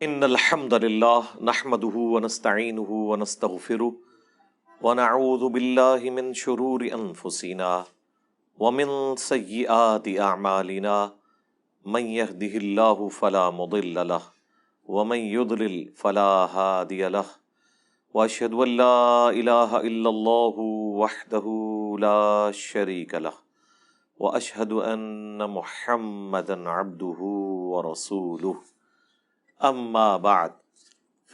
ان الحمد لله نحمده ونستعينه ونستغفره ونعوذ بالله من شرور انفسنا ومن سيئات اعمالنا من يهده الله فلا مضل له ومن يضلل فلا هادي له واشهد ان لا اله الا الله وحده لا شريك له واشهد ان محمدا عبده ورسوله اما بعد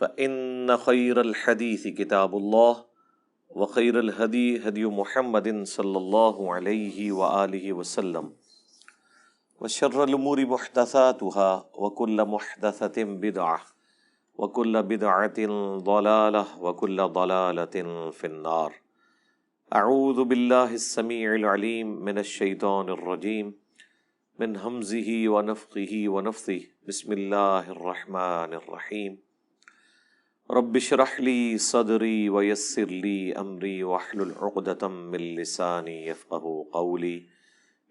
فان خير الحديث كتاب الله وخير الهدي هدي محمد صلى الله عليه واله وسلم وشر الامور محدثاتها وكل محدثة بدعة وكل بدعة ضلالة وكل ضلالة في النار. اعوذ بالله السميع العليم من الشيطان الرجيم من همزه ونفخه ونفثه. بسم الله الرحمن الرحيم. رب اشرح لي صدري ويسر لي امري واحلل عقدة من لساني يفقهوا قولي.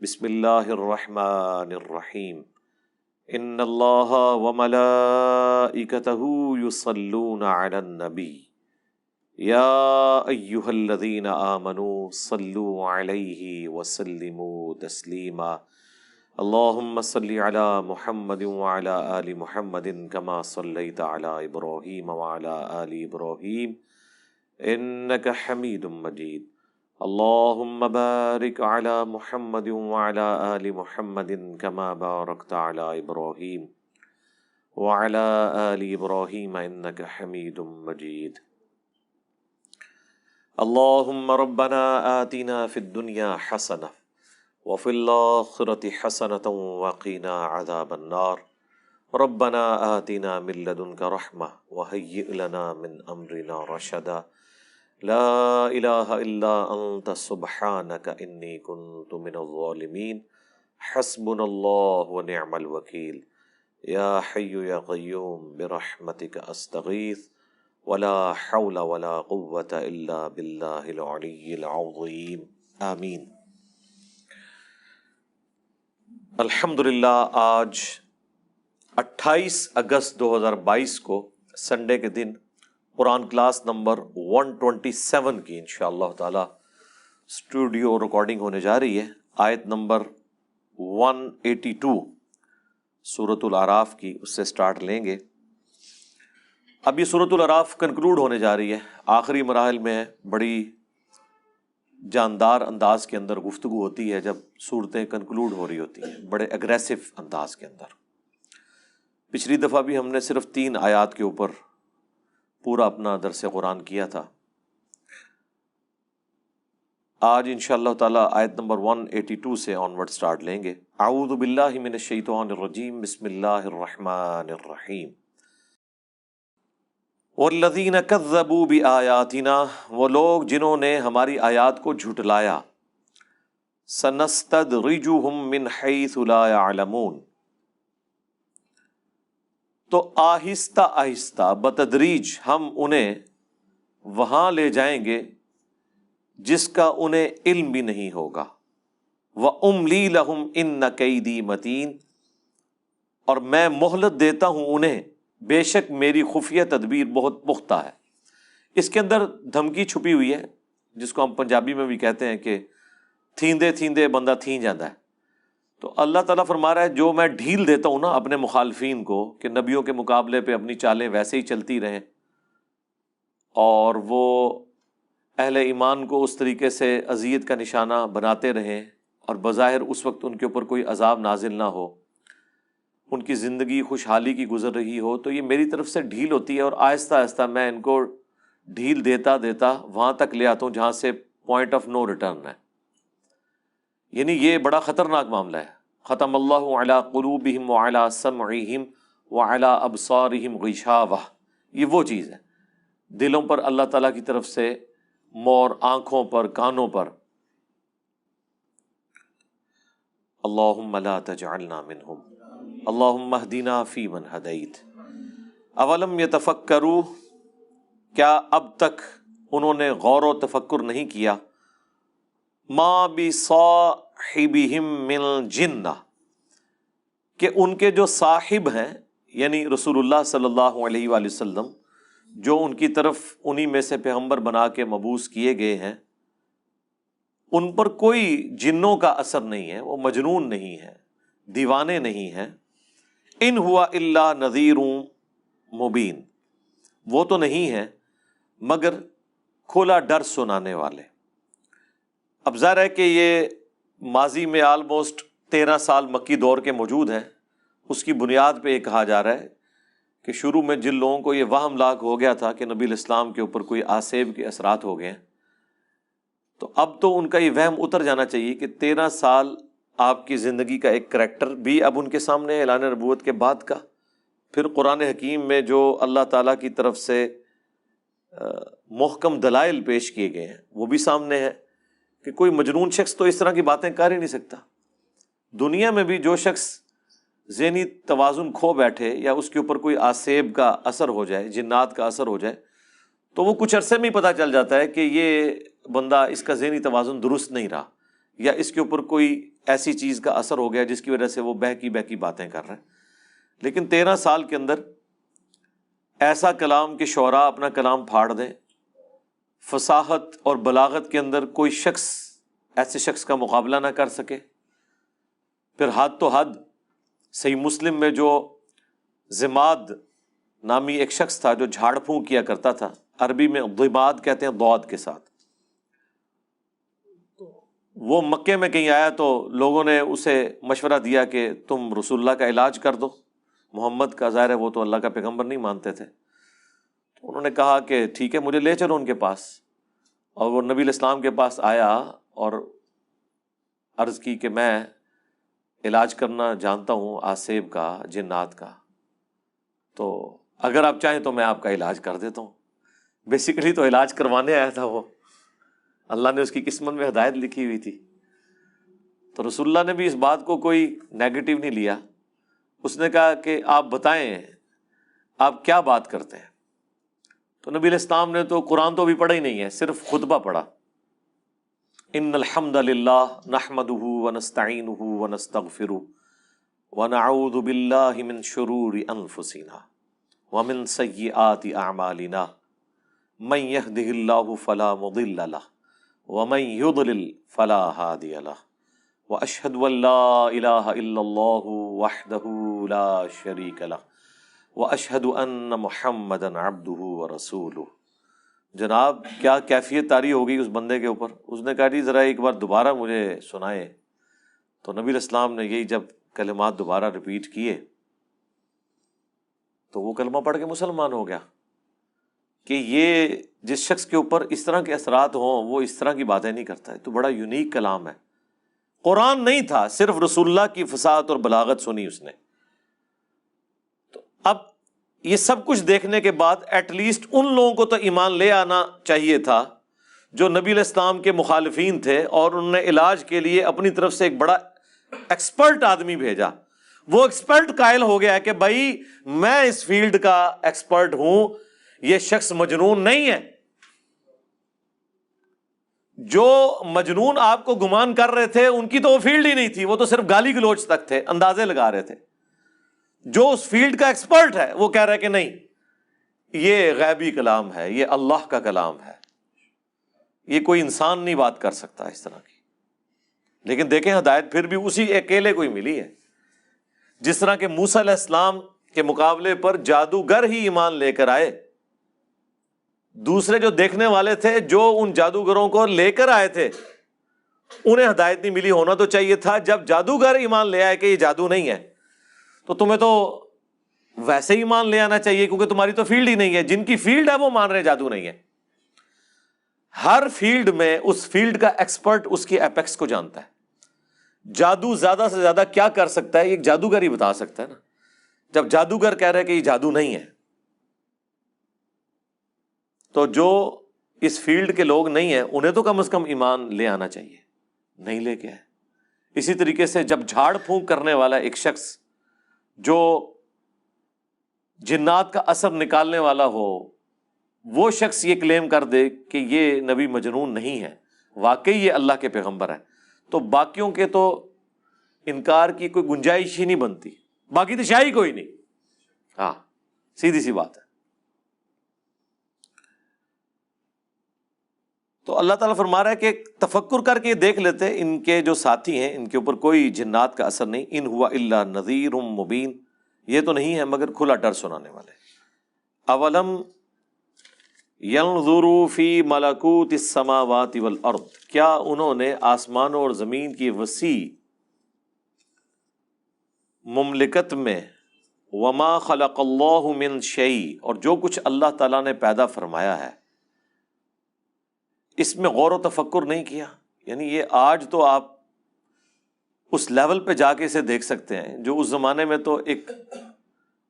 بسم الله الرحمن الرحيم. ان الله وملائكته يصلون على النبي يا ايها الذين آمنوا صلوا عليه وسلموا تسليما. اللهم صل على محمد وعلى آل محمد كما صليت على إبراهيم وعلى آل إبراهيم إنك حميد مجيد. اللهم بارك على محمد وعلى آل محمد كما باركت على إبراهيم وعلى آل إبراهيم إنك حميد مجيد. اللهم ربنا آتنا في الدنيا حسنة وفي الآخرة حسنة وقنا عذاب النار. ربنا آتنا من لدنك رحمة وهيئ لنا من أمرنا رشدا. لا إله إلا أنت سبحانك إني كنت من الظالمين. حسبنا الله ونعم الوكيل. يا حي يا قيوم برحمتك أستغيث ولا حول ولا قوة إلا بالله العلي العظيم. آمين. الحمدللہ آج 28 اگست 2022 کو سنڈے کے دن قرآن کلاس نمبر 127 کی انشاءاللہ تعالی اسٹوڈیو ریکارڈنگ ہونے جا رہی ہے. آیت نمبر 182 سورۃ الاعراف کی، اس سے سٹارٹ لیں گے. اب یہ سورۃ الاعراف کنکلوڈ ہونے جا رہی ہے، آخری مراحل میں ہے. بڑی جاندار انداز کے اندر گفتگو ہوتی ہے جب صورتیں کنکلوڈ ہو رہی ہوتی ہیں، بڑے اگریسو انداز کے اندر. پچھلی دفعہ بھی ہم نے صرف 3 آیات کے اوپر پورا اپنا درس قرآن کیا تھا. آج انشاءاللہ تعالی آیت نمبر 182 سے آنورڈ سٹارٹ لیں گے. اعوذ باللہ من الشیطان الرجیم. بسم اللہ الرحمن الرحیم. والذین کذبوا بآیاتنا، وہ لوگ جنہوں نے ہماری آیات کو جھٹلایا. سنستدرجہم من حیث لا یعلمون، تو آہستہ آہستہ بتدریج ہم انہیں وہاں لے جائیں گے جس کا انہیں علم بھی نہیں ہوگا. وَأُمْلِي لَهُمْ إِنَّ كَيْدِي مَتِينٌ، اور میں مہلت دیتا ہوں انہیں، بے شک میری خفیہ تدبیر بہت پختہ ہے. اس کے اندر دھمکی چھپی ہوئی ہے، جس کو ہم پنجابی میں بھی کہتے ہیں کہ تھیندے تھیندے بندہ تھین جاتا ہے. تو اللہ تعالیٰ فرما رہا ہے جو میں ڈھیل دیتا ہوں نا اپنے مخالفین کو کہ نبیوں کے مقابلے پہ اپنی چالیں ویسے ہی چلتی رہیں اور وہ اہل ایمان کو اس طریقے سے اذیت کا نشانہ بناتے رہیں اور بظاہر اس وقت ان کے اوپر کوئی عذاب نازل نہ ہو، ان کی زندگی خوشحالی کی گزر رہی ہو، تو یہ میری طرف سے ڈھیل ہوتی ہے اور آہستہ آہستہ میں ان کو ڈھیل دیتا دیتا وہاں تک لے آتا ہوں جہاں سے پوائنٹ آف نو ریٹرن ہے. یعنی یہ بڑا خطرناک معاملہ ہے. ختم اللہ علی قلوبہم وعلی سمعہم وعلی ابصارہم غشاوہ، یہ وہ چیز ہے. دلوں پر اللہ تعالیٰ کی طرف سے مور، آنکھوں پر، کانوں پر. اللہم لا تجعلنا منہم اللہم اہدنا فیمن ہدیت. اولم یتفکروا، کیا اب تک انہوں نے غور و تفکر نہیں کیا، ما بصاحبہم من جنہ، کہ ان کے جو صاحب ہیں یعنی رسول اللہ صلی اللہ علیہ وآلہ وسلم جو ان کی طرف انہی میں سے پیغمبر بنا کے مبعوث کیے گئے ہیں، ان پر کوئی جنوں کا اثر نہیں ہے، وہ مجنون نہیں ہے، دیوانے نہیں ہیں۔ ان ہوا الا نذیر مبین، وہ تو نہیں ہے مگر کھلا ڈر سنانے والے۔ اب ظاہر ہے کہ یہ ماضی میں آلموسٹ 13 سال مکی دور کے موجود ہیں، اس کی بنیاد پہ یہ کہا جا رہا ہے کہ شروع میں جن لوگوں کو یہ وہم لاحق ہو گیا تھا کہ نبی الاسلام کے اوپر کوئی آسیب کے اثرات ہو گئے ہیں، تو اب تو ان کا یہ وہم اتر جانا چاہیے کہ 13 سال آپ کی زندگی کا ایک کریکٹر بھی اب ان کے سامنے ہے اعلان نبوت کے بعد کا، پھر قرآن حکیم میں جو اللہ تعالیٰ کی طرف سے محکم دلائل پیش کیے گئے ہیں وہ بھی سامنے ہے کہ کوئی مجنون شخص تو اس طرح کی باتیں کر ہی نہیں سکتا۔ دنیا میں بھی جو شخص ذہنی توازن کھو بیٹھے یا اس کے اوپر کوئی آسیب کا اثر ہو جائے، جنات کا اثر ہو جائے، تو وہ کچھ عرصے میں ہی پتہ چل جاتا ہے کہ یہ بندہ، اس کا ذہنی توازن درست نہیں رہا، یا اس کے اوپر کوئی ایسی چیز کا اثر ہو گیا جس کی وجہ سے وہ بہکی باتیں کر رہے ہیں۔ لیکن 13 سال کے اندر ایسا کلام کہ شعراء اپنا کلام پھاڑ دیں، فصاحت اور بلاغت کے اندر کوئی شخص ایسے شخص کا مقابلہ نہ کر سکے۔ پھر حد تو حد، صحیح مسلم میں جو ضماد نامی ایک شخص تھا جو جھاڑ پھونک کیا کرتا تھا، عربی میں ضماد کہتے ہیں ضاد کے ساتھ، وہ مکے میں کہیں آیا تو لوگوں نے اسے مشورہ دیا کہ تم رسول اللہ کا علاج کر دو محمد کا، ظاہر ہے وہ تو اللہ کا پیغمبر نہیں مانتے تھے، تو انہوں نے کہا کہ ٹھیک ہے مجھے لے چلو ان کے پاس، اور وہ نبی الاسلام کے پاس آیا اور عرض کی کہ میں علاج کرنا جانتا ہوں آسیب کا، جنات کا، تو اگر آپ چاہیں تو میں آپ کا علاج کر دیتا ہوں۔ بیسیکلی تو علاج کروانے آیا تھا وہ، اللہ نے اس کی قسمت میں ہدایت لکھی ہوئی تھی۔ تو رسول اللہ نے بھی اس بات کو کوئی نیگیٹو نہیں لیا، اس نے کہا کہ آپ بتائیں آپ کیا بات کرتے ہیں۔ تو نبی علیہ السلام نے تو قرآن تو بھی پڑھا ہی نہیں ہے، صرف خطبہ پڑھا، ان الحمد للہ نحمده ونستعینه ونستغفره ونعوذ باللہ من شرور انفسنا ومن سیئات اعمالنا من يهده اللہ فلا مضل له ومن يضلل فلا هادی له واشهد ان لا الہ الا اللہ وحدہ لا شریک له واشهد ان محمدا عبدہ ورسولہ۔ جناب کیا کیفیت طاری ہو گئی اس بندے کے اوپر۔ اس نے کہا جی ذرا ایک بار دوبارہ مجھے سنائے، تو نبی علیہ السلام نے یہی جب کلمات دوبارہ ریپیٹ کیے تو وہ کلمہ پڑھ کے مسلمان ہو گیا کہ یہ جس شخص کے اوپر اس طرح کے اثرات ہوں وہ اس طرح کی باتیں نہیں کرتا ہے، تو بڑا یونیک کلام ہے۔ قرآن نہیں تھا، صرف رسول اللہ کی فصاحت اور بلاغت سنی اس نے۔ تو اب یہ سب کچھ دیکھنے کے بعد ایٹ لیسٹ ان لوگوں کو تو ایمان لے آنا چاہیے تھا جو نبی علیہ السلام کے مخالفین تھے، اور انہوں نے علاج کے لیے اپنی طرف سے ایک بڑا ایکسپرٹ آدمی بھیجا۔ وہ ایکسپرٹ قائل ہو گیا کہ بھائی میں اس فیلڈ کا ایکسپرٹ ہوں، یہ شخص مجنون نہیں ہے۔ جو مجنون آپ کو گمان کر رہے تھے ان کی تو وہ فیلڈ ہی نہیں تھی، وہ تو صرف گالی گلوچ تک تھے، اندازے لگا رہے تھے۔ جو اس فیلڈ کا ایکسپرٹ ہے وہ کہہ رہا ہے کہ نہیں، یہ غیبی کلام ہے، یہ اللہ کا کلام ہے، یہ کوئی انسان نہیں بات کر سکتا اس طرح کی۔ لیکن دیکھیں ہدایت پھر بھی اسی اکیلے کو ہی ملی ہے۔ جس طرح کہ موسیٰ علیہ السلام کے مقابلے پر جادوگر ہی ایمان لے کر آئے، دوسرے جو دیکھنے والے تھے جو ان جادوگروں کو لے کر آئے تھے انہیں ہدایت نہیں ملی۔ ہونا تو چاہیے تھا جب جادوگر ایمان لے آئے کہ یہ جادو نہیں ہے تو تمہیں تو ویسے ہی ایمان لے آنا چاہیے، کیونکہ تمہاری تو فیلڈ ہی نہیں ہے۔ جن کی فیلڈ ہے وہ مان رہے جادو نہیں ہے۔ ہر فیلڈ میں اس فیلڈ کا ایکسپرٹ اس کی ایپیکس کو جانتا ہے۔ جادو زیادہ سے زیادہ کیا کر سکتا ہے ایک جادوگر ہی بتا سکتا ہے نا۔ جب جادوگر کہہ رہے کہ یہ جادو نہیں ہے، تو جو اس فیلڈ کے لوگ نہیں ہیں انہیں تو کم از کم ایمان لے آنا چاہیے، نہیں لے کے آئے۔ اسی طریقے سے جب جھاڑ پھونک کرنے والا ایک شخص جو جنات کا اثر نکالنے والا ہو، وہ شخص یہ کلیم کر دے کہ یہ نبی مجنون نہیں ہے، واقعی یہ اللہ کے پیغمبر ہے، تو باقیوں کے تو انکار کی کوئی گنجائش ہی نہیں بنتی، باقی تو شاہی کوئی نہیں۔ ہاں سیدھی سی بات ہے. تو اللہ تعالیٰ فرما رہا ہے کہ تفکر کر کے دیکھ لیتے ان کے جو ساتھی ہیں ان کے اوپر کوئی جنات کا اثر نہیں. ان ہوا الا نذیر مبین، یہ تو نہیں ہے مگر کھلا ڈر سنانے والے. اولم ينظروا فی ملکوت السماوات والارض، کیا انہوں نے آسمانوں اور زمین کی وسیع مملکت میں، وما خلق اللہ من شیء، اور جو کچھ اللہ تعالیٰ نے پیدا فرمایا ہے اس میں غور و تفکر نہیں کیا؟ یعنی یہ آج تو آپ اس لیول پہ جا کے اسے دیکھ سکتے ہیں جو اس زمانے میں تو ایک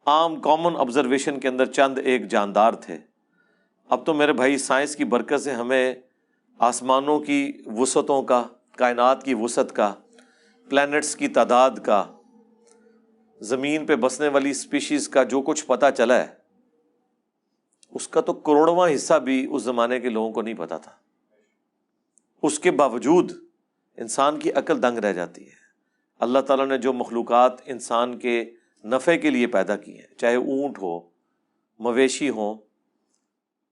عام کامن آبزرویشن کے اندر چند ایک جاندار تھے. اب تو میرے بھائی سائنس کی برکت سے ہمیں آسمانوں کی وسعتوں کا، کائنات کی وسعت کا، پلانٹس کی تعداد کا، زمین پہ بسنے والی اسپیشیز کا جو کچھ پتہ چلا ہے اس کا تو کروڑواں حصہ بھی اس زمانے کے لوگوں کو نہیں پتا تھا. اس کے باوجود انسان کی عقل دنگ رہ جاتی ہے. اللہ تعالیٰ نے جو مخلوقات انسان کے نفع کے لیے پیدا کی ہیں، چاہے اونٹ ہو، مویشی ہوں،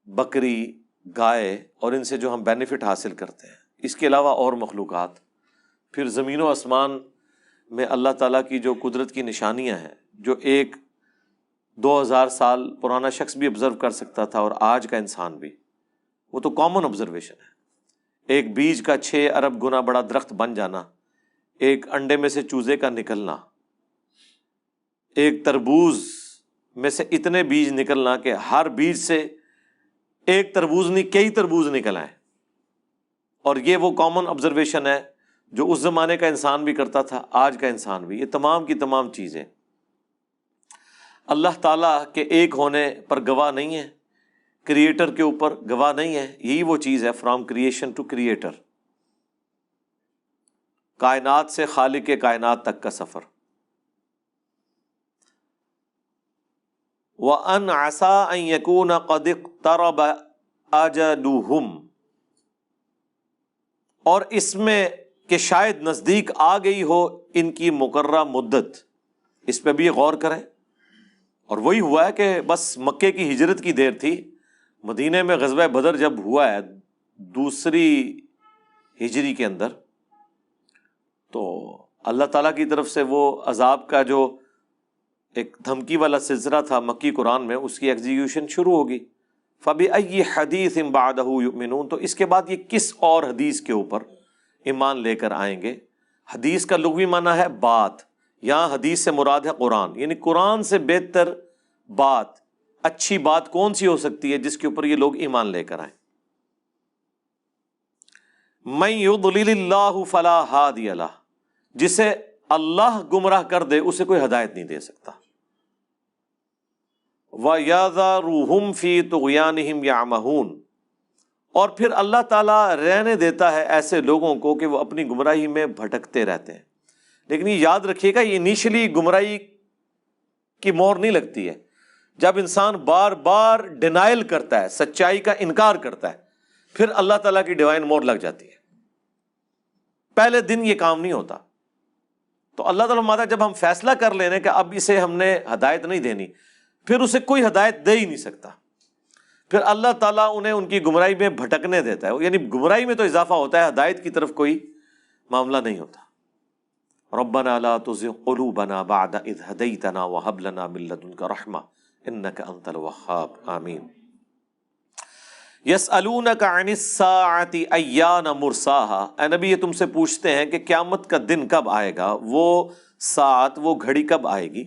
بکری، گائے، اور ان سے جو ہم بینیفٹ حاصل کرتے ہیں، اس کے علاوہ اور مخلوقات، پھر زمین و آسمان میں اللہ تعالیٰ کی جو قدرت کی نشانیاں ہیں جو ایک 2000 سال پرانا شخص بھی آبزرو کر سکتا تھا اور آج کا انسان بھی، وہ تو کامن آبزرویشن ہے. ایک بیج کا 6 ارب گنا بڑا درخت بن جانا، ایک انڈے میں سے چوزے کا نکلنا، ایک تربوز میں سے اتنے بیج نکلنا کہ ہر بیج سے ایک تربوز نہیں کئی تربوز نکل آئے. اور یہ وہ کامن آبزرویشن ہے جو اس زمانے کا انسان بھی کرتا تھا، آج کا انسان بھی. یہ تمام کی تمام چیزیں اللہ تعالیٰ کے ایک ہونے پر گواہ نہیں ہے، کریٹر کے اوپر گواہ نہیں ہے. یہی وہ چیز ہے فرام کریشن ٹو کریٹر، کائنات سے خالق کائنات تک کا سفر. وَأَنْ عَسَىٰ أَن يَكُونَ قَدِ اقْتَرَبَ أَجَلُهُمْ، اور اس میں کہ شاید نزدیک آ گئی ہو ان کی مقررہ مدت. اس پہ بھی غور کریں. اور وہی ہوا ہے کہ بس مکے کی ہجرت کی دیر تھی، مدینے میں غزوہ بدر جب ہوا ہے 2 ہجری کے اندر، تو اللہ تعالیٰ کی طرف سے وہ عذاب کا جو ایک دھمکی والا سلسلہ تھا مکی قرآن میں، اس کی ایگزیکیوشن شروع ہوگی. فَبِأَيِّ حَدِيثٍ بَعْدَهُ يُؤْمِنُونَ، تو اس کے بعد یہ کس اور حدیث کے اوپر ایمان لے کر آئیں گے. حدیث کا لغوی معنی ہے بات، یہاں حدیث سے مراد ہے قرآن، یعنی قرآن سے بہتر بات، اچھی بات کون سی ہو سکتی ہے جس کے اوپر یہ لوگ ایمان لے کر آئیں. مَن يُضْلِلِ اللَّهُ فَلَا هَادِيَ لَهُ، جسے اللہ گمراہ کر دے اسے کوئی ہدایت نہیں دے سکتا. وَيَذَرُهُمْ فِي طُغْيَانِهِمْ يَعْمَهُونَ، اور پھر اللہ تعالیٰ رہنے دیتا ہے ایسے لوگوں کو کہ وہ اپنی گمراہی میں بھٹکتے رہتے ہیں. لیکن یہ یاد رکھیے گا، یہ انیشلی گمراہی کی مور نہیں لگتی ہے. جب انسان بار بار ڈینائل کرتا ہے، سچائی کا انکار کرتا ہے، پھر اللہ تعالیٰ کی ڈیوائن مور لگ جاتی ہے. پہلے دن یہ کام نہیں ہوتا. تو اللہ تعالیٰ فرماتا ہے جب ہم فیصلہ کر لینے کہ اب اسے ہم نے ہدایت نہیں دینی، پھر اسے کوئی ہدایت دے ہی نہیں سکتا. پھر اللہ تعالیٰ انہیں ان کی گمراہی میں بھٹکنے دیتا ہے. یعنی گمراہی میں تو اضافہ ہوتا ہے، ہدایت کی طرف کوئی معاملہ نہیں ہوتا. ربنا لا تزغ قلوبنا بعد اذ ہدیتنا وہب لنا من لدنک رحمہ انک انت الوہاب. آمین. یسألونک عن الساعۃ ایان مرساہا، اے نبی یہ تم سے پوچھتے ہیں کہ قیامت کا دن کب آئے گا، وہ ساعت، وہ گھڑی کب آئے گی.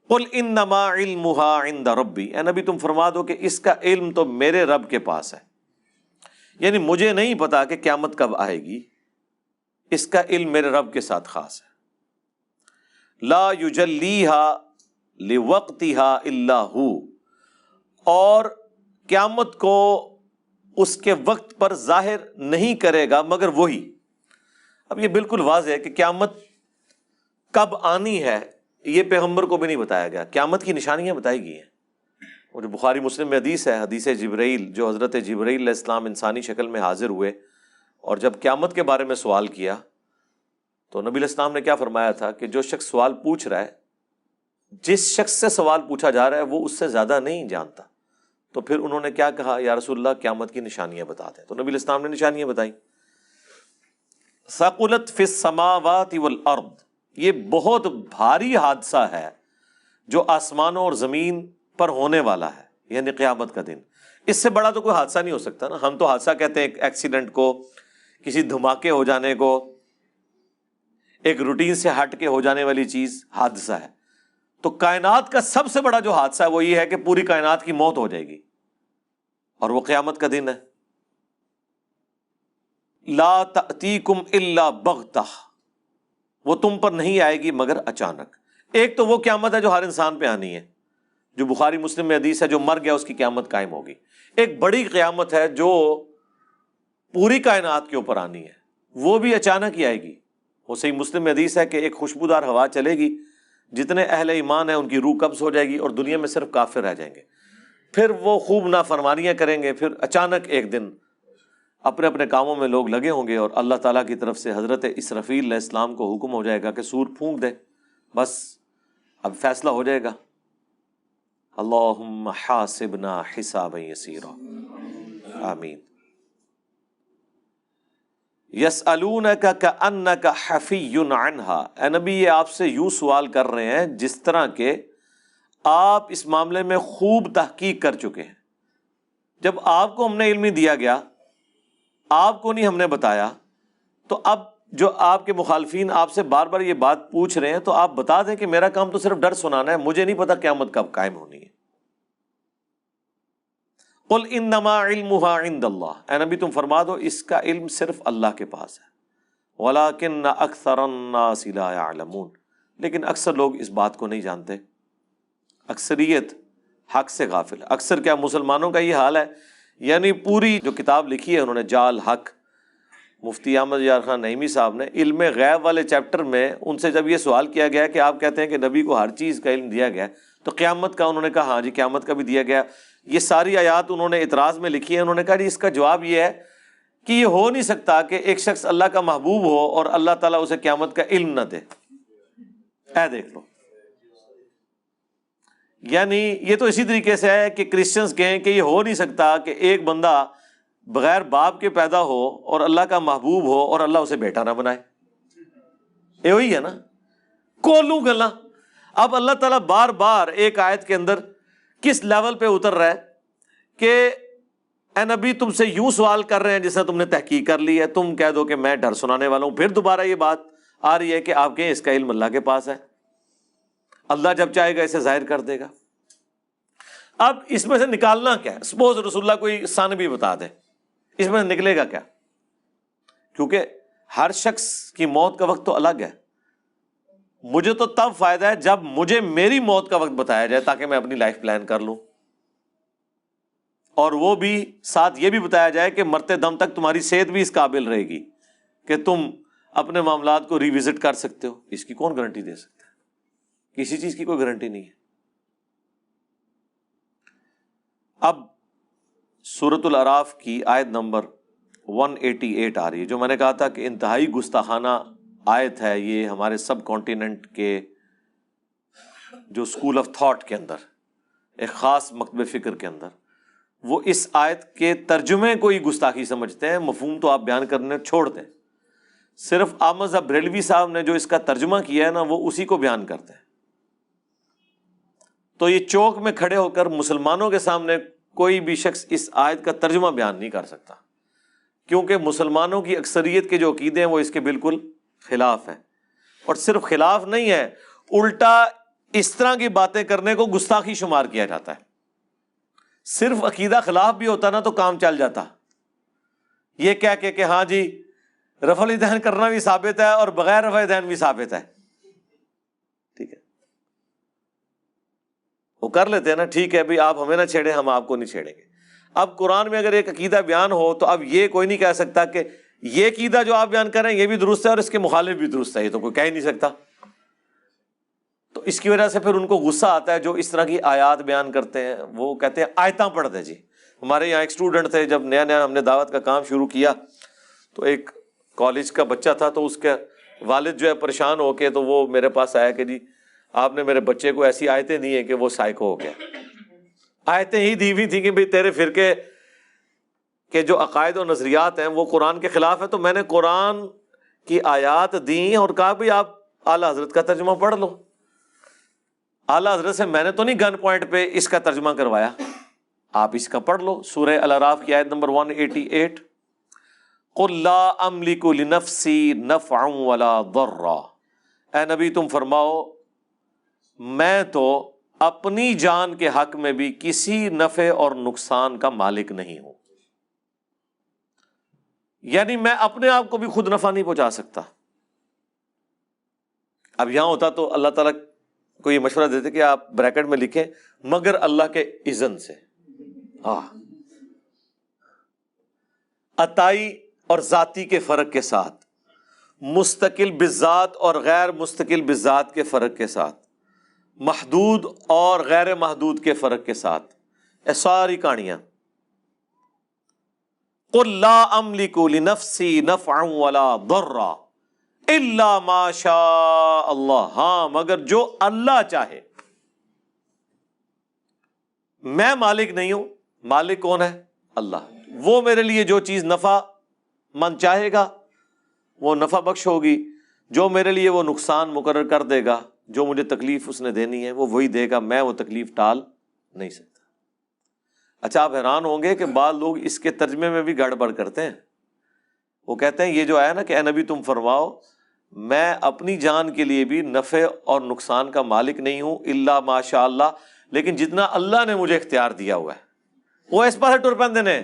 قل انما علمها عند ربی، اے نبی تم فرما دو کہ اس کا علم تو میرے رب کے پاس ہے. یعنی مجھے نہیں پتا کہ قیامت کب آئے گی، اس کا علم میرے رب کے ساتھ خاص ہے. لا یجلیہا لوقتہا الا ہو، اور قیامت کو اس کے وقت پر ظاہر نہیں کرے گا مگر وہی. اب یہ بالکل واضح ہے کہ قیامت کب آنی ہے یہ پیغمبر کو بھی نہیں بتایا گیا. قیامت کی نشانیاں بتائی گئی ہیں. اور جو بخاری مسلم میں حدیث ہے، حدیث جبرائیل، جو حضرت جبرائیل علیہ السلام انسانی شکل میں حاضر ہوئے اور جب قیامت کے بارے میں سوال کیا تو نبی علیہ السلام نے کیا فرمایا تھا کہ جو شخص سوال پوچھ رہا ہے جس شخص سے سوال پوچھا جا رہا ہے وہ اس سے زیادہ نہیں جانتا. تو پھر انہوں نے کیا کہا, یا رسول اللہ قیامت کی نشانیاں بتا دیں. تو نبی علیہ السلام نے نشانیاں بتائیں. ثقلت فی السماوات والارض, یہ بہت بھاری حادثہ ہے جو آسمانوں اور زمین پر ہونے والا ہے, یعنی قیامت کا دن. اس سے بڑا تو کوئی حادثہ نہیں ہو سکتا نا. ہم تو حادثہ کہتے ہیں ایک ایکسیڈنٹ کو, کسی دھماکے ہو جانے کو, ایک روٹین سے ہٹ کے ہو جانے والی چیز حادثہ ہے. تو کائنات کا سب سے بڑا جو حادثہ ہے وہ یہ ہے کہ پوری کائنات کی موت ہو جائے گی, اور وہ قیامت کا دن ہے. لا تأتیکم الا بغتہ, وہ تم پر نہیں آئے گی مگر اچانک. ایک تو وہ قیامت ہے جو ہر انسان پہ آنی ہے, جو بخاری مسلم میں حدیث ہے, جو مر گیا اس کی قیامت قائم ہوگی. ایک بڑی قیامت ہے جو پوری کائنات کے اوپر آنی ہے, وہ بھی اچانک ہی آئے گی. وہ صحیح مسلم میں حدیث ہے کہ ایک خوشبودار ہوا چلے گی, جتنے اہل ایمان ہیں ان کی روح قبض ہو جائے گی اور دنیا میں صرف کافر رہ جائیں گے. پھر وہ خوب نافرمانیاں کریں گے. پھر اچانک ایک دن اپنے اپنے کاموں میں لوگ لگے ہوں گے, اور اللہ تعالیٰ کی طرف سے حضرت اسرافیل علیہ السلام کو حکم ہو جائے گا کہ سور پھونک دے, بس اب فیصلہ ہو جائے گا. اللہم حاسبنا حسابا یسیرا, آمین. یسألونک کأنک حفی عنہا, اے نبی یہ آپ سے یوں سوال کر رہے ہیں جس طرح کہ آپ اس معاملے میں خوب تحقیق کر چکے ہیں. جب آپ کو ہم نے علم دیا گیا, آپ کو نہیں ہم نے بتایا, تو اب جو آپ کے مخالفین آپ سے بار بار یہ بات پوچھ رہے ہیں تو آپ بتا دیں کہ میرا کام تو صرف ڈر سنانا ہے, مجھے نہیں پتا قیامت کب قائم ہونی ہے. قل انما علمها عند اللہ, اے نبی تم فرما دو اس کا علم صرف اللہ کے پاس ہے. ولکن اکثر الناس لا يعلمون, لیکن اکثر لوگ اس بات کو نہیں جانتے. اکثریت حق سے غافل. اکثر کیا, مسلمانوں کا یہ حال ہے. یعنی پوری جو کتاب لکھی ہے انہوں نے جال حق, مفتی احمد یار خان نعیمی صاحب نے, علم غیب والے چیپٹر میں ان سے جب یہ سوال کیا گیا کہ آپ کہتے ہیں کہ نبی کو ہر چیز کا علم دیا گیا, تو قیامت کا انہوں نے کہا ہاں جی قیامت کا بھی دیا گیا. یہ ساری آیات انہوں نے اعتراض میں لکھی ہے. انہوں نے کہا جی اس کا جواب یہ ہے کہ یہ ہو نہیں سکتا کہ ایک شخص اللہ کا محبوب ہو اور اللہ تعالیٰ اسے قیامت کا علم نہ دے. اے دیکھ لو, یعنی یہ تو اسی طریقے سے ہے کہ کرسچنز کہیں کہ یہ ہو نہیں سکتا کہ ایک بندہ بغیر باپ کے پیدا ہو اور اللہ کا محبوب ہو اور اللہ اسے بیٹا نہ بنائے. یہ وہی ہے نا, کولوں گلا. اب اللہ تعالیٰ بار بار ایک آیت کے اندر کس لیول پہ اتر رہا ہے کہ اے نبی تم سے یوں سوال کر رہے ہیں جس نے تم نے تحقیق کر لی ہے, تم کہہ دو کہ میں ڈر سنانے والا ہوں. پھر دوبارہ یہ بات آ رہی ہے کہ آپ کہیں اس کا علم اللہ کے پاس ہے, اللہ جب چاہے گا اسے ظاہر کر دے گا. اب اس میں سے نکالنا کیا ہے؟ سپوز رسول اللہ کوئی سن بھی بتا دے, اس میں سے نکلے گا کیا؟ کیونکہ ہر شخص کی موت کا وقت تو الگ ہے. مجھے تو تب فائدہ ہے جب مجھے میری موت کا وقت بتایا جائے تاکہ میں اپنی لائف پلان کر لوں, اور وہ بھی ساتھ یہ بھی بتایا جائے کہ مرتے دم تک تمہاری صحت بھی اس قابل رہے گی کہ تم اپنے معاملات کو ریوزٹ کر سکتے ہو. اس کی کون گارنٹی دے سکتا ہے؟ کسی چیز کی کوئی گارنٹی نہیں ہے. اب سورۃ الاعراف کی آیت نمبر 188 آ رہی ہے, جو میں نے کہا تھا کہ انتہائی گستاخانہ آیت ہے. یہ ہمارے سب کانٹیننٹ کے جو اسکول آف تھاٹ کے اندر, ایک خاص مکتب فکر کے اندر, وہ اس آیت کے ترجمے کو ہی گستاخی سمجھتے ہیں. مفہوم تو آپ بیان کرنے چھوڑ دیں, صرف احمد ظاہر بریلوی صاحب نے جو اس کا ترجمہ کیا ہے نا وہ اسی کو بیان کرتے ہیں. تو یہ چوک میں کھڑے ہو کر مسلمانوں کے سامنے کوئی بھی شخص اس آیت کا ترجمہ بیان نہیں کر سکتا, کیونکہ مسلمانوں کی اکثریت کے جو عقیدے ہیں وہ اس کے بالکل خلاف ہیں. اور صرف خلاف نہیں ہے, الٹا اس طرح کی باتیں کرنے کو گستاخی شمار کیا جاتا ہے. صرف عقیدہ خلاف بھی ہوتا نا تو کام چل جاتا. یہ کہہ کے کہ ہاں جی رفع الیدین کرنا بھی ثابت ہے اور بغیر رفع الیدین بھی ثابت ہے, ٹھیک ہے وہ کر لیتے ہیں نا, ٹھیک ہے بھائی آپ ہمیں نہ چھیڑیں ہم آپ کو نہیں چھیڑیں گے. اب قرآن میں اگر ایک عقیدہ بیان ہو تو اب یہ کوئی نہیں کہہ سکتا کہ یہ عقیدہ جو آپ بیان کریں یہ بھی درست ہے اور اس کے مخالف بھی درست ہے, یہ تو کوئی کہہ ہی نہیں سکتا. تو اس کی وجہ سے پھر ان کو غصہ آتا ہے جو اس طرح کی آیات بیان کرتے ہیں. وہ کہتے ہیں آیتاں پڑھ دیں جی. ہمارے یہاں ایک اسٹوڈنٹ تھے, جب نیا نیا ہم نے دعوت کا کام شروع کیا تو ایک کالج کا بچہ تھا, تو اس کے والد جو ہے پریشان ہو کے تو وہ میرے پاس آیا کہ جی آپ نے میرے بچے کو ایسی آیتیں دی ہیں کہ وہ سائیکو ہو گیا. آیتیں ہی دی ہوئی تھی کہ بھئی تیرے فرقے کے جو عقائد و نظریات ہیں وہ قرآن کے خلاف ہے، تو میں نے قرآن کی آیات دیں اور کہا بھی آپ اعلیٰ حضرت کا ترجمہ پڑھ لو. اعلیٰ حضرت سے میں نے تو نہیں گن پوائنٹ پہ اس کا ترجمہ کروایا، آپ اس کا پڑھ لو. سورہ الاعراف کی آیت نمبر 188، قُلْ لَا أَمْلِكُ لِنَفْسِي نَفْعًا وَلَا ضَرًّا، اے نبی تم فرماؤ میں تو اپنی جان کے حق میں بھی کسی نفع اور نقصان کا مالک نہیں ہوں. یعنی میں اپنے آپ کو بھی خود نفع نہیں پہنچا سکتا. اب یہاں ہوتا تو اللہ تعالیٰ کو یہ مشورہ دیتے کہ آپ بریکٹ میں لکھیں مگر اللہ کے اذن سے. عطائی اور ذاتی کے فرق کے ساتھ، مستقل بالذات اور غیر مستقل بالذات کے فرق کے ساتھ، محدود اور غیر محدود کے فرق کے ساتھ، یہ ساری کہانیاں. قُلْ لَا أَمْلِكُ لِنَفْسِي نَفْعًا وَلَا ضَرًّا إِلَّا مَا شَاءَ اللَّهُ، ہاں مگر جو اللہ چاہے. میں مالک نہیں ہوں، مالک کون ہے؟ اللہ. وہ میرے لیے جو چیز نفع من چاہے گا وہ نفع بخش ہوگی، جو میرے لیے وہ نقصان مقرر کر دے گا، جو مجھے تکلیف اس نے دینی ہے وہ وہی دے گا، میں وہ تکلیف ٹال نہیں سکتا. اچھا آپ حیران ہوں گے کہ بعض لوگ اس کے ترجمے میں بھی گڑبڑ کرتے ہیں. وہ کہتے ہیں یہ جو آیا نا کہ اے نبی تم فرماؤ میں اپنی جان کے لیے بھی نفع اور نقصان کا مالک نہیں ہوں الا ماشاء اللہ، لیکن جتنا اللہ نے مجھے اختیار دیا ہوا ہے وہ اس پاس ٹر پندے نے.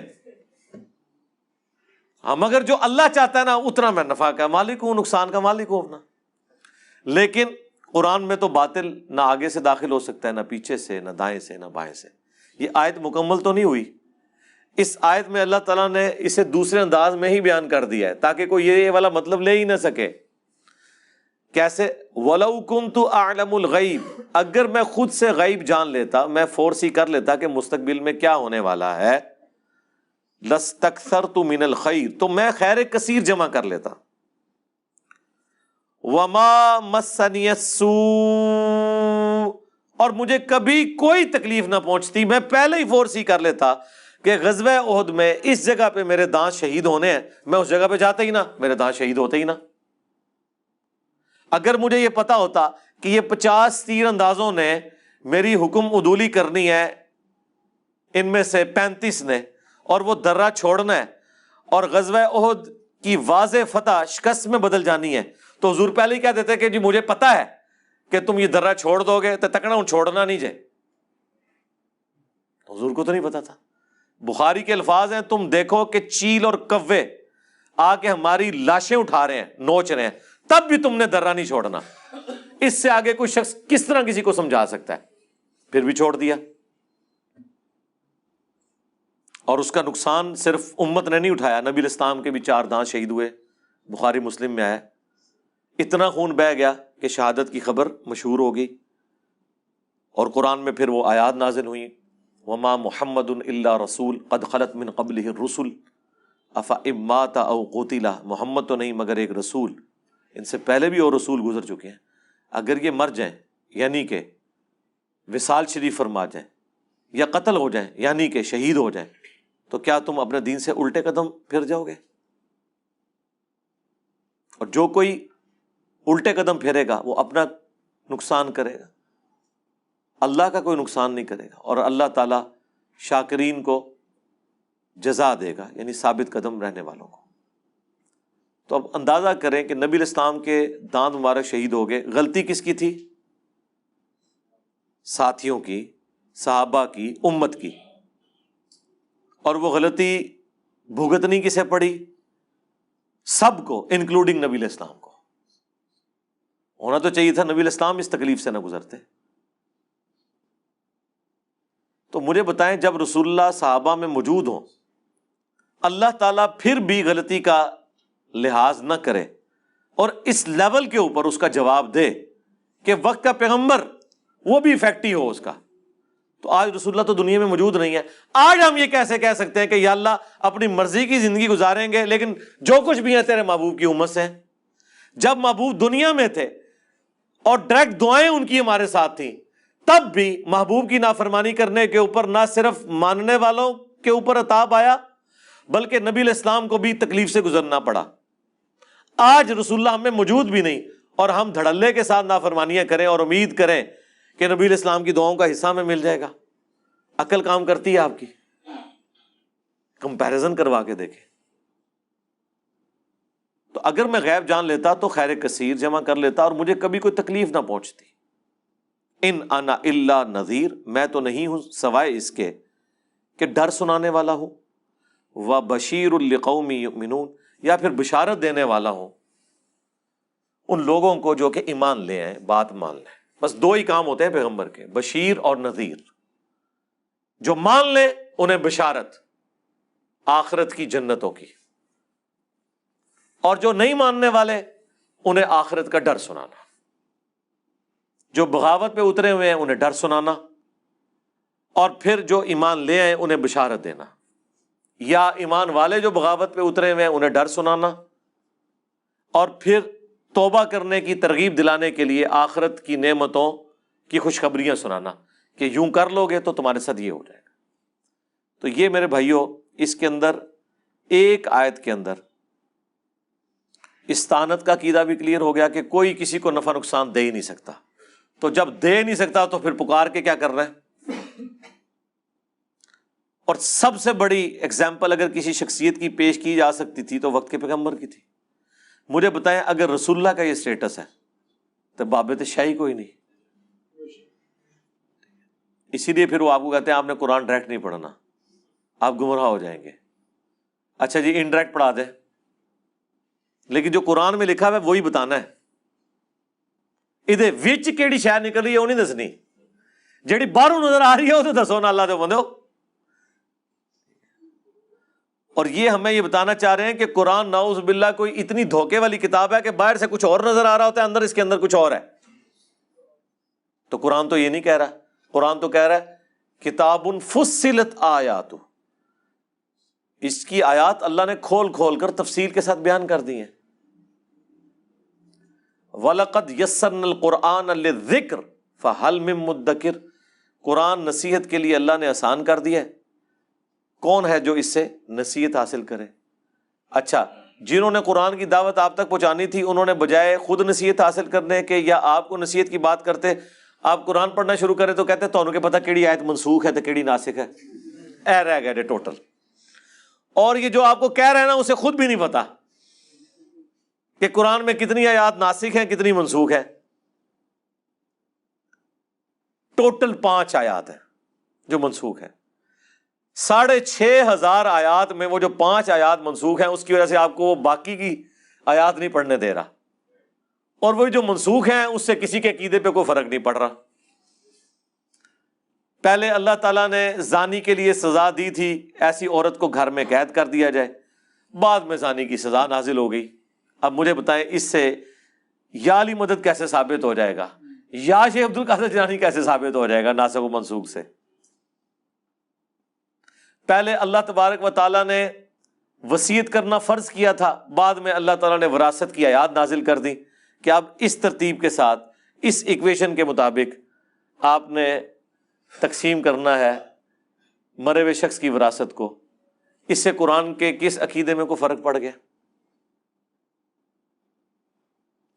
ہاں مگر جو اللہ چاہتا ہے نا اتنا میں نفع کا مالک ہوں، نقصان کا مالک ہوں اپنا. لیکن قرآن میں تو باطل نہ آگے سے داخل ہو سکتا ہے، نہ پیچھے سے، نہ دائیں سے، نہ بائیں سے. یہ آیت مکمل تو نہیں ہوئی. اس آیت میں اللہ تعالیٰ نے اسے دوسرے انداز میں ہی بیان کر دیا ہے تاکہ کوئی یہ والا مطلب لے ہی نہ سکے. کیسے؟ وَلَوْ كُنْتُ أَعْلَمُ الْغَيْبِ، اگر میں خود سے غیب جان لیتا، میں فورسی کر لیتا کہ مستقبل میں کیا ہونے والا ہے، لَاسْتَكْثَرْتُ مِنَ الْخَيْرِ، تو میں خیر کثیر جمع کر لیتا. وَمَا مَسَّنِيَ السُّوءُ، اور مجھے کبھی کوئی تکلیف نہ پہنچتی. میں پہلے ہی فورسی کر لیتا کہ غزوہ احد میں اس جگہ پہ میرے دانت شہید ہونے ہیں، میں اس جگہ پہ جاتا ہی نہ، میرے دانت شہید ہوتے ہی نہ. اگر مجھے یہ پتا ہوتا کہ یہ 50 تیر اندازوں نے میری حکم عدولی کرنی ہے، ان میں سے 35 نے، اور وہ درہ چھوڑنا ہے اور غزوہ احد کی واضح فتح شکست میں بدل جانی ہے، تو حضور پہلے ہی کہہ دیتے کہ جی مجھے پتا ہے کہ تم یہ درہ چھوڑ دو گے تو تکنا ہوں چھوڑنا نہیں جائے. حضور کو تو نہیں پتا تھا. بخاری کے الفاظ ہیں تم دیکھو کہ چیل اور کوے آ کے ہماری لاشیں اٹھا رہے ہیں، نوچ رہے ہیں، تب بھی تم نے درہ نہیں چھوڑنا. اس سے آگے کوئی شخص کس طرح کسی کو سمجھا سکتا ہے؟ پھر بھی چھوڑ دیا. اور اس کا نقصان صرف امت نے نہیں اٹھایا، نبی الاسلام کے بھی 4 دانت شہید ہوئے، بخاری مسلم میں آیا. اتنا خون بہہ گیا کہ شہادت کی خبر مشہور ہو گئی. اور قرآن میں پھر وہ آیات نازل ہوئیں، وما محمد الا رسول قد خلت من قبلہ الرسل افإن مات او قتل، محمد تو نہیں مگر ایک رسول، ان سے پہلے بھی اور رسول گزر چکے ہیں، اگر یہ مر جائیں یعنی کہ وصال شریف فرما جائیں، یا قتل ہو جائیں یعنی کہ شہید ہو جائیں، تو کیا تم اپنے دین سے الٹے قدم پھر جاؤ گے؟ اور جو کوئی الٹے قدم پھیرے گا وہ اپنا نقصان کرے گا، اللہ کا کوئی نقصان نہیں کرے گا. اور اللہ تعالیٰ شاکرین کو جزا دے گا، یعنی ثابت قدم رہنے والوں کو. تو اب اندازہ کریں کہ نبی الاسلام کے دانت مبارک شہید ہو گئے، غلطی کس کی تھی؟ ساتھیوں کی، صحابہ کی، امت کی. اور وہ غلطی بھگتنی کسے پڑی؟ سب کو، انکلوڈنگ نبی الاسلام کو. ہونا تو چاہیے تھا نبی الاسلام اس تکلیف سے نہ گزرتے. تو مجھے بتائیں جب رسول اللہ صحابہ میں موجود ہوں، اللہ تعالیٰ پھر بھی غلطی کا لحاظ نہ کرے اور اس لیول کے اوپر اس کا جواب دے کہ وقت کا پیغمبر وہ بھی افیکٹ ہی ہو اس کا، تو آج رسول اللہ تو دنیا میں موجود نہیں ہے. آج ہم یہ کیسے کہہ سکتے ہیں کہ یا اللہ اپنی مرضی کی زندگی گزاریں گے لیکن جو کچھ بھی ہے تیرے محبوب کی امت سے ہیں؟ جب محبوب دنیا میں تھے اور ڈائریکٹ دعائیں ان کی ہمارے ساتھ تھیں، تب بھی محبوب کی نافرمانی کرنے کے اوپر نہ صرف ماننے والوں کے اوپر عذاب آیا بلکہ نبی علیہ السلام کو بھی تکلیف سے گزرنا پڑا۔ آج رسول اللہ ہمیں موجود بھی نہیں اور ہم دھڑلے کے ساتھ نافرمانیاں کریں اور امید کریں کہ نبی علیہ السلام کی دعاؤں کا حصہ ہمیں مل جائے گا۔ عقل کام کرتی ہے آپ کی؟ کمپیریزن کروا کے دیکھیں۔ تو اگر میں غیب جان لیتا تو خیر کثیر جمع کر لیتا اور مجھے کبھی کوئی تکلیف نہ پہنچتی۔ ان انا الا نذیر، میں تو نہیں ہوں سوائے اس کے کہ ڈر سنانے والا ہوں، و بشیر لقوم یؤمنون، یا پھر بشارت دینے والا ہوں ان لوگوں کو جو کہ ایمان لے آئیں، بات مان لیں۔ بس دو ہی کام ہوتے ہیں پیغمبر کے، بشیر اور نذیر۔ جو مان لیں انہیں بشارت آخرت کی جنتوں کی، اور جو نہیں ماننے والے انہیں آخرت کا ڈر سنانا۔ جو بغاوت پہ اترے ہوئے ہیں انہیں ڈر سنانا، اور پھر جو ایمان لے آئے انہیں بشارت دینا، یا ایمان والے جو بغاوت پہ اترے ہوئے ہیں انہیں ڈر سنانا، اور پھر توبہ کرنے کی ترغیب دلانے کے لیے آخرت کی نعمتوں کی خوشخبریاں سنانا کہ یوں کر لو گے تو تمہارے ساتھ یہ ہو جائے گا۔ تو یہ میرے بھائیوں، اس کے اندر ایک آیت کے اندر استعانت کا عقیدہ بھی کلیئر ہو گیا کہ کوئی کسی کو نفع نقصان دے ہی نہیں سکتا، تو جب دے نہیں سکتا تو پھر پکار کے کیا کر رہا ہے۔ اور سب سے بڑی ایگزامپل اگر کسی شخصیت کی پیش کی جا سکتی تھی تو وقت کے پیغمبر کی تھی۔ مجھے بتائیں اگر رسول اللہ کا یہ سٹیٹس ہے تو بابت شاہی کوئی نہیں۔ اسی لیے پھر وہ آپ کو کہتے ہیں آپ نے قرآن ڈائریکٹ نہیں پڑھنا، آپ گمراہ ہو جائیں گے۔ اچھا جی انڈائریکٹ پڑھا دیں، لیکن جو قرآن میں لکھا ہوا ہے وہی بتانا ہے۔ ادھے وچ کیڑی شے نکل رہی ہے وہ نہیں دسنی، جیڑی باہروں نظر آ رہی ہے وہ تو دسو نا اللہ دے بندو۔ اور یہ ہمیں یہ بتانا چاہ رہے ہیں کہ قرآن نعوذ باللہ کوئی اتنی دھوکے والی کتاب ہے کہ باہر سے کچھ اور نظر آ رہا ہوتا ہے، اندر اس کے اندر کچھ اور ہے۔ تو قرآن تو یہ نہیں کہہ رہا، قرآن تو کہہ رہا ہے کتاب فصلت آیات، اس کی آیات اللہ نے کھول کھول کر تفصیل کے ساتھ بیان کر دی ہیں۔ وَلَقَدْ يَسَّرْنَا الْقُرْآنَ لِلذِّكْرِ فَهَلْ مِن مُدَّكِرٍ، قرآن نصیحت کے لیے اللہ نے آسان کر دیا ہے، کون ہے جو اس سے نصیحت حاصل کرے۔ اچھا جنہوں نے قرآن کی دعوت آپ تک پہنچانی تھی انہوں نے بجائے خود نصیحت حاصل کرنے کے یا آپ کو نصیحت کی بات کرتے، آپ قرآن پڑھنا شروع کرے تو کہتے تو کے پتہ کیڑی آیت منسوخ ہے تو کیڑی ناسخ ہے، اے رہ گئے ٹوٹل۔ اور یہ جو آپ کو کہہ رہے ہیں نا اسے خود بھی نہیں پتا کہ قرآن میں کتنی آیات ناسخ ہیں کتنی منسوخ ہیں۔ ٹوٹل 5 آیات ہیں جو منسوخ ہیں، 6500 آیات میں وہ جو 5 آیات منسوخ ہیں اس کی وجہ سے آپ کو باقی کی آیات نہیں پڑھنے دے رہا، اور وہ جو منسوخ ہیں اس سے کسی کے عقیدے پہ کوئی فرق نہیں پڑ رہا۔ پہلے اللہ تعالیٰ نے زانی کے لیے سزا دی تھی، ایسی عورت کو گھر میں قید کر دیا جائے، بعد میں زانی کی سزا نازل ہو گئی۔ اب مجھے بتائیں اس سے یا علی مدد کیسے ثابت ہو جائے گا، یا شیخ عبد القادر جیلانی کیسے ثابت ہو جائے گا ناسخ و منسوخ سے؟ پہلے اللہ تبارک و تعالیٰ نے وصیت کرنا فرض کیا تھا، بعد میں اللہ تعالیٰ نے وراثت کی آیات نازل کر دی کہ اب اس ترتیب کے ساتھ اس ایکویشن کے مطابق آپ نے تقسیم کرنا ہے مرے ہوئے شخص کی وراثت کو۔ اس سے قرآن کے کس عقیدے میں کوئی فرق پڑ گیا؟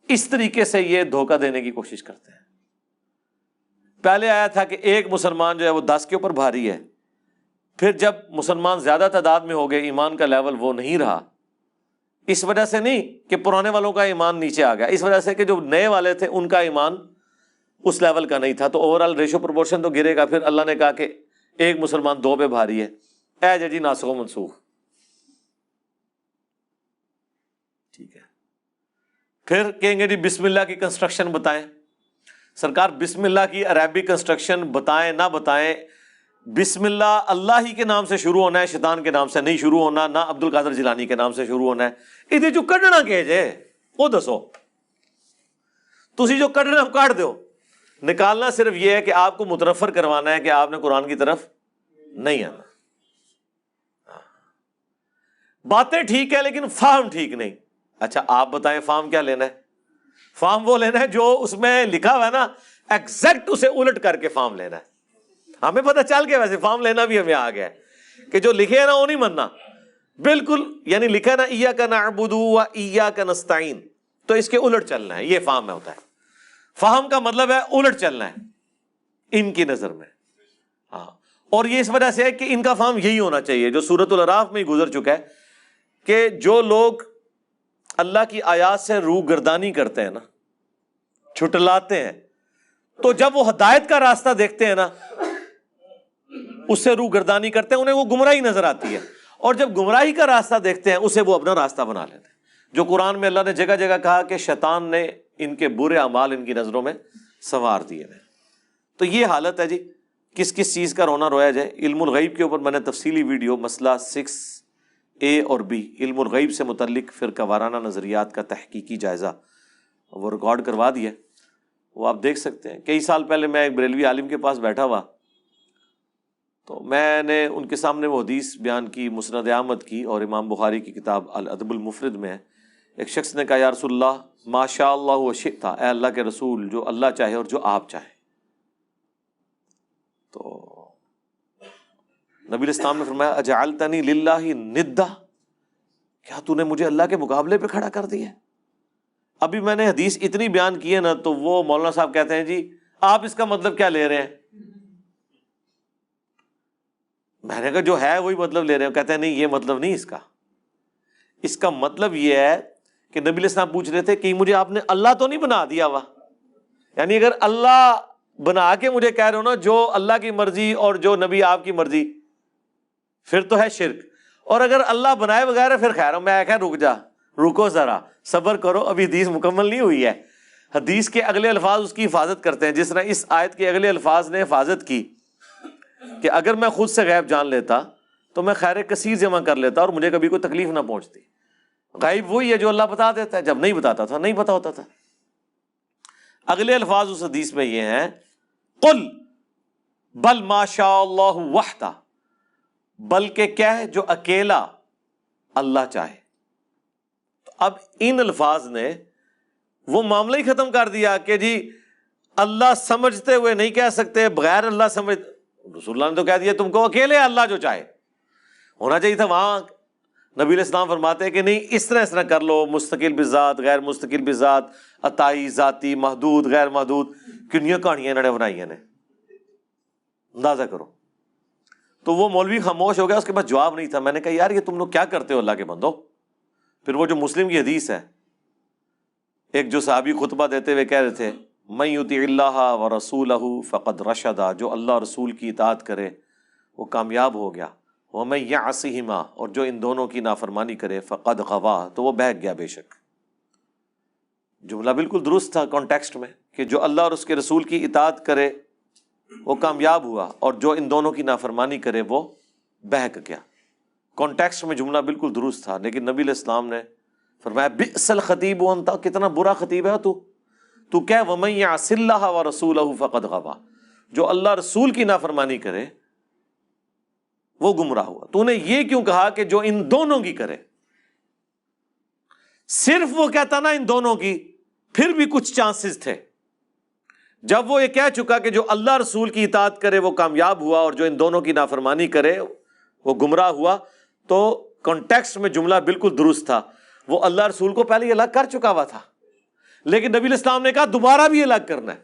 اس طریقے سے یہ دھوکہ دینے کی کوشش کرتے ہیں۔ پہلے آیا تھا کہ ایک مسلمان جو ہے وہ 10 کے اوپر بھاری ہے، پھر جب مسلمان زیادہ تعداد میں ہو گئے ایمان کا لیول وہ نہیں رہا، اس وجہ سے نہیں کہ پرانے والوں کا ایمان نیچے آ گیا، اس وجہ سے کہ جو نئے والے تھے ان کا ایمان اس لیول کا نہیں تھا، تو اوورآل ریشو پروپورشن تو گرے گا۔ پھر اللہ نے کہا کہ ایک مسلمان 2 پہ بھاری ہے، اے جی ناسخ و منسوخ، ٹھیک ہے۔ پھر کہیں گے جی بسم اللہ کی کنسٹرکشن بتائیں۔ سرکار بسم اللہ کی عربی کنسٹرکشن بتائیں نہ بتائیں، بسم اللہ اللہ ہی کے نام سے شروع ہونا ہے، شیطان کے نام سے نہیں شروع ہونا، نہ عبد القادر جیلانی کے نام سے شروع ہونا ہے۔ یہ جو کڈنا کہ جے وہ دسو، تسی جو کڈنا کاٹ دو، نکالنا صرف یہ ہے کہ آپ کو متنفر کروانا ہے کہ آپ نے قرآن کی طرف نہیں آنا۔ باتیں ٹھیک ہے لیکن فہم ٹھیک نہیں۔ اچھا آپ بتائیں فہم کیا لینا ہے؟ فارم وہ لینا ہے جو اس میں لکھا ہوا ہے نا، ایگزیکٹ اسے الٹ کر کے فارم لینا ہے. ہمیں پتہ چل گیا ویسے فارم لینا بھی ہمیں آ گیا ہے کہ جو لکھے ہے نا وہ نہیں مننا بالکل. یعنی لکھا ہے نا ایاک نعبد و ایاک نستعین، تو اس کے الٹ چلنا ہے، یہ فہم میں ہوتا ہے. فہم کا مطلب ہے الٹ چلنا ہے ان کی نظر میں. ہاں، اور یہ اس وجہ سے ہے کہ ان کا فہم یہی ہونا چاہیے جو سورۃ الاعراف میں ہی گزر چکا ہے کہ جو لوگ اللہ کی آیات سے روگردانی کرتے ہیں نا، چھٹلاتے ہیں، تو جب وہ ہدایت کا راستہ دیکھتے ہیں نا اس سے روگردانی کرتے ہیں، انہیں وہ گمراہی نظر آتی ہے، اور جب گمراہی کا راستہ دیکھتے ہیں اسے وہ اپنا راستہ بنا لیتے ہیں. جو قرآن میں اللہ نے جگہ جگہ کہا کہ شیطان نے ان کے برے اعمال ان کی نظروں میں سنوار دیے ہیں. تو یہ حالت ہے جی. کس کس چیز کا رونا رویا جائے. علم الغیب کے اوپر میں نے تفصیلی ویڈیو مسئلہ 6A اور B علم الغیب سے متعلق فرقہ وارانہ نظریات کا تحقیقی جائزہ وہ ریکارڈ کروا دیا، وہ آپ دیکھ سکتے ہیں. کئی سال پہلے میں ایک بریلوی عالم کے پاس بیٹھا ہوا، تو میں نے ان کے سامنے وہ حدیث بیان کی مسند احمد کی، اور امام بخاری کی کتاب الادب المفرد میں ہے. ایک شخص نے کہا یا رسول اللہ ما شاء اللہ و شئت، اے اللہ کے رسول جو اللہ چاہے اور جو آپ چاہیں. تو نبی الاسلام نے فرمایا اجعلتنی للہ ندا، کیا تو نے مجھے اللہ کے مقابلے پہ کھڑا کر دیا؟ ابھی میں نے حدیث اتنی بیان کی ہے نا، تو وہ مولانا صاحب کہتے ہیں جی آپ اس کا مطلب کیا لے رہے ہیں؟ میں نے کہا جو ہے وہی مطلب لے رہے ہیں. کہتے ہیں نہیں یہ مطلب نہیں اس کا مطلب یہ ہے کہ نبی علیہ السلام پوچھ رہے تھے کہ مجھے آپ نے اللہ تو نہیں بنا دیا ہوا؟ یعنی اگر اللہ بنا کے مجھے کہہ رہے ہو نا جو اللہ کی مرضی اور جو نبی آپ کی مرضی، پھر تو ہے شرک. اور اگر اللہ بنائے بغیر پھر خیر ہو. میں کہا رکو ذرا صبر کرو، ابھی حدیث مکمل نہیں ہوئی ہے. حدیث کے اگلے الفاظ اس کی حفاظت کرتے ہیں، جس طرح اس آیت کے اگلے الفاظ نے حفاظت کی کہ اگر میں خود سے غیب جان لیتا تو میں خیر کثیر جمع کر لیتا اور مجھے کبھی کوئی تکلیف نہ پہنچتی. غیب وہی ہے جو اللہ بتا دیتا ہے، جب نہیں بتاتا تھا نہیں پتا ہوتا تھا. اگلے الفاظ اس حدیث میں یہ ہیں قل بل ما شاء اللہ وحدہ، بلکہ کیا ہے جو اکیلا اللہ چاہے. اب ان الفاظ نے وہ معاملہ ہی ختم کر دیا کہ جی اللہ سمجھتے ہوئے نہیں کہہ سکتے، بغیر اللہ سمجھ. رسول اللہ نے تو کہہ دیا تم کو اکیلے اللہ جو چاہے. ہونا چاہیے تھا وہاں نبی علیہ السلام فرماتے ہیں کہ نہیں اس طرح کر لو، مستقل بذات غیر مستقل بذات، عطائی ذاتی محدود غیر محدود. کنیاں کہانیاں انہوں نے بنائی ہیں، اندازہ کرو. تو وہ مولوی خاموش ہو گیا، اس کے پاس جواب نہیں تھا. میں نے کہا یار یہ تم لوگ کیا کرتے ہو اللہ کے بندو. پھر وہ جو مسلم کی حدیث ہے، ایک جو صحابی خطبہ دیتے ہوئے کہہ رہے تھے من یطع اللہ ورسولہ فقد رشد، جو اللہ رسول کی اطاعت کرے وہ کامیاب ہو گیا. ومن یعصہما، اور جو ان دونوں کی نافرمانی کرے فقد غوا، تو وہ بہک گیا بے شک. جملہ بالکل درست تھا کانٹیکسٹ میں کہ جو اللہ اور اس کے رسول کی اطاعت کرے وہ کامیاب ہوا، اور جو ان دونوں کی نافرمانی کرے وہ بہک گیا. کانٹیکسٹ میں جملہ بالکل درست تھا، لیکن نبی علیہ السلام نے فرمایا بئس الخطیب انت، کتنا برا خطیب ہے تو کیا ومن یعص اللہ ورسولہ فقد غوا، جو اللہ رسول کی نافرمانی کرے وہ گمراہ ہوا. تو نے یہ کیوں کہا کہ جو ان دونوں کی کرے؟ صرف وہ کہتا نا ان دونوں کی، پھر بھی کچھ چانسز تھے. جب وہ یہ کہہ چکا کہ جو اللہ رسول کی اطاعت کرے وہ کامیاب ہوا اور جو ان دونوں کی نافرمانی کرے وہ گمراہ ہوا، تو کانٹیکسٹ میں جملہ بالکل درست تھا. وہ اللہ رسول کو پہلے الگ کر چکا ہوا تھا، لیکن نبی علیہ السلام نے کہا دوبارہ بھی الگ کرنا ہے.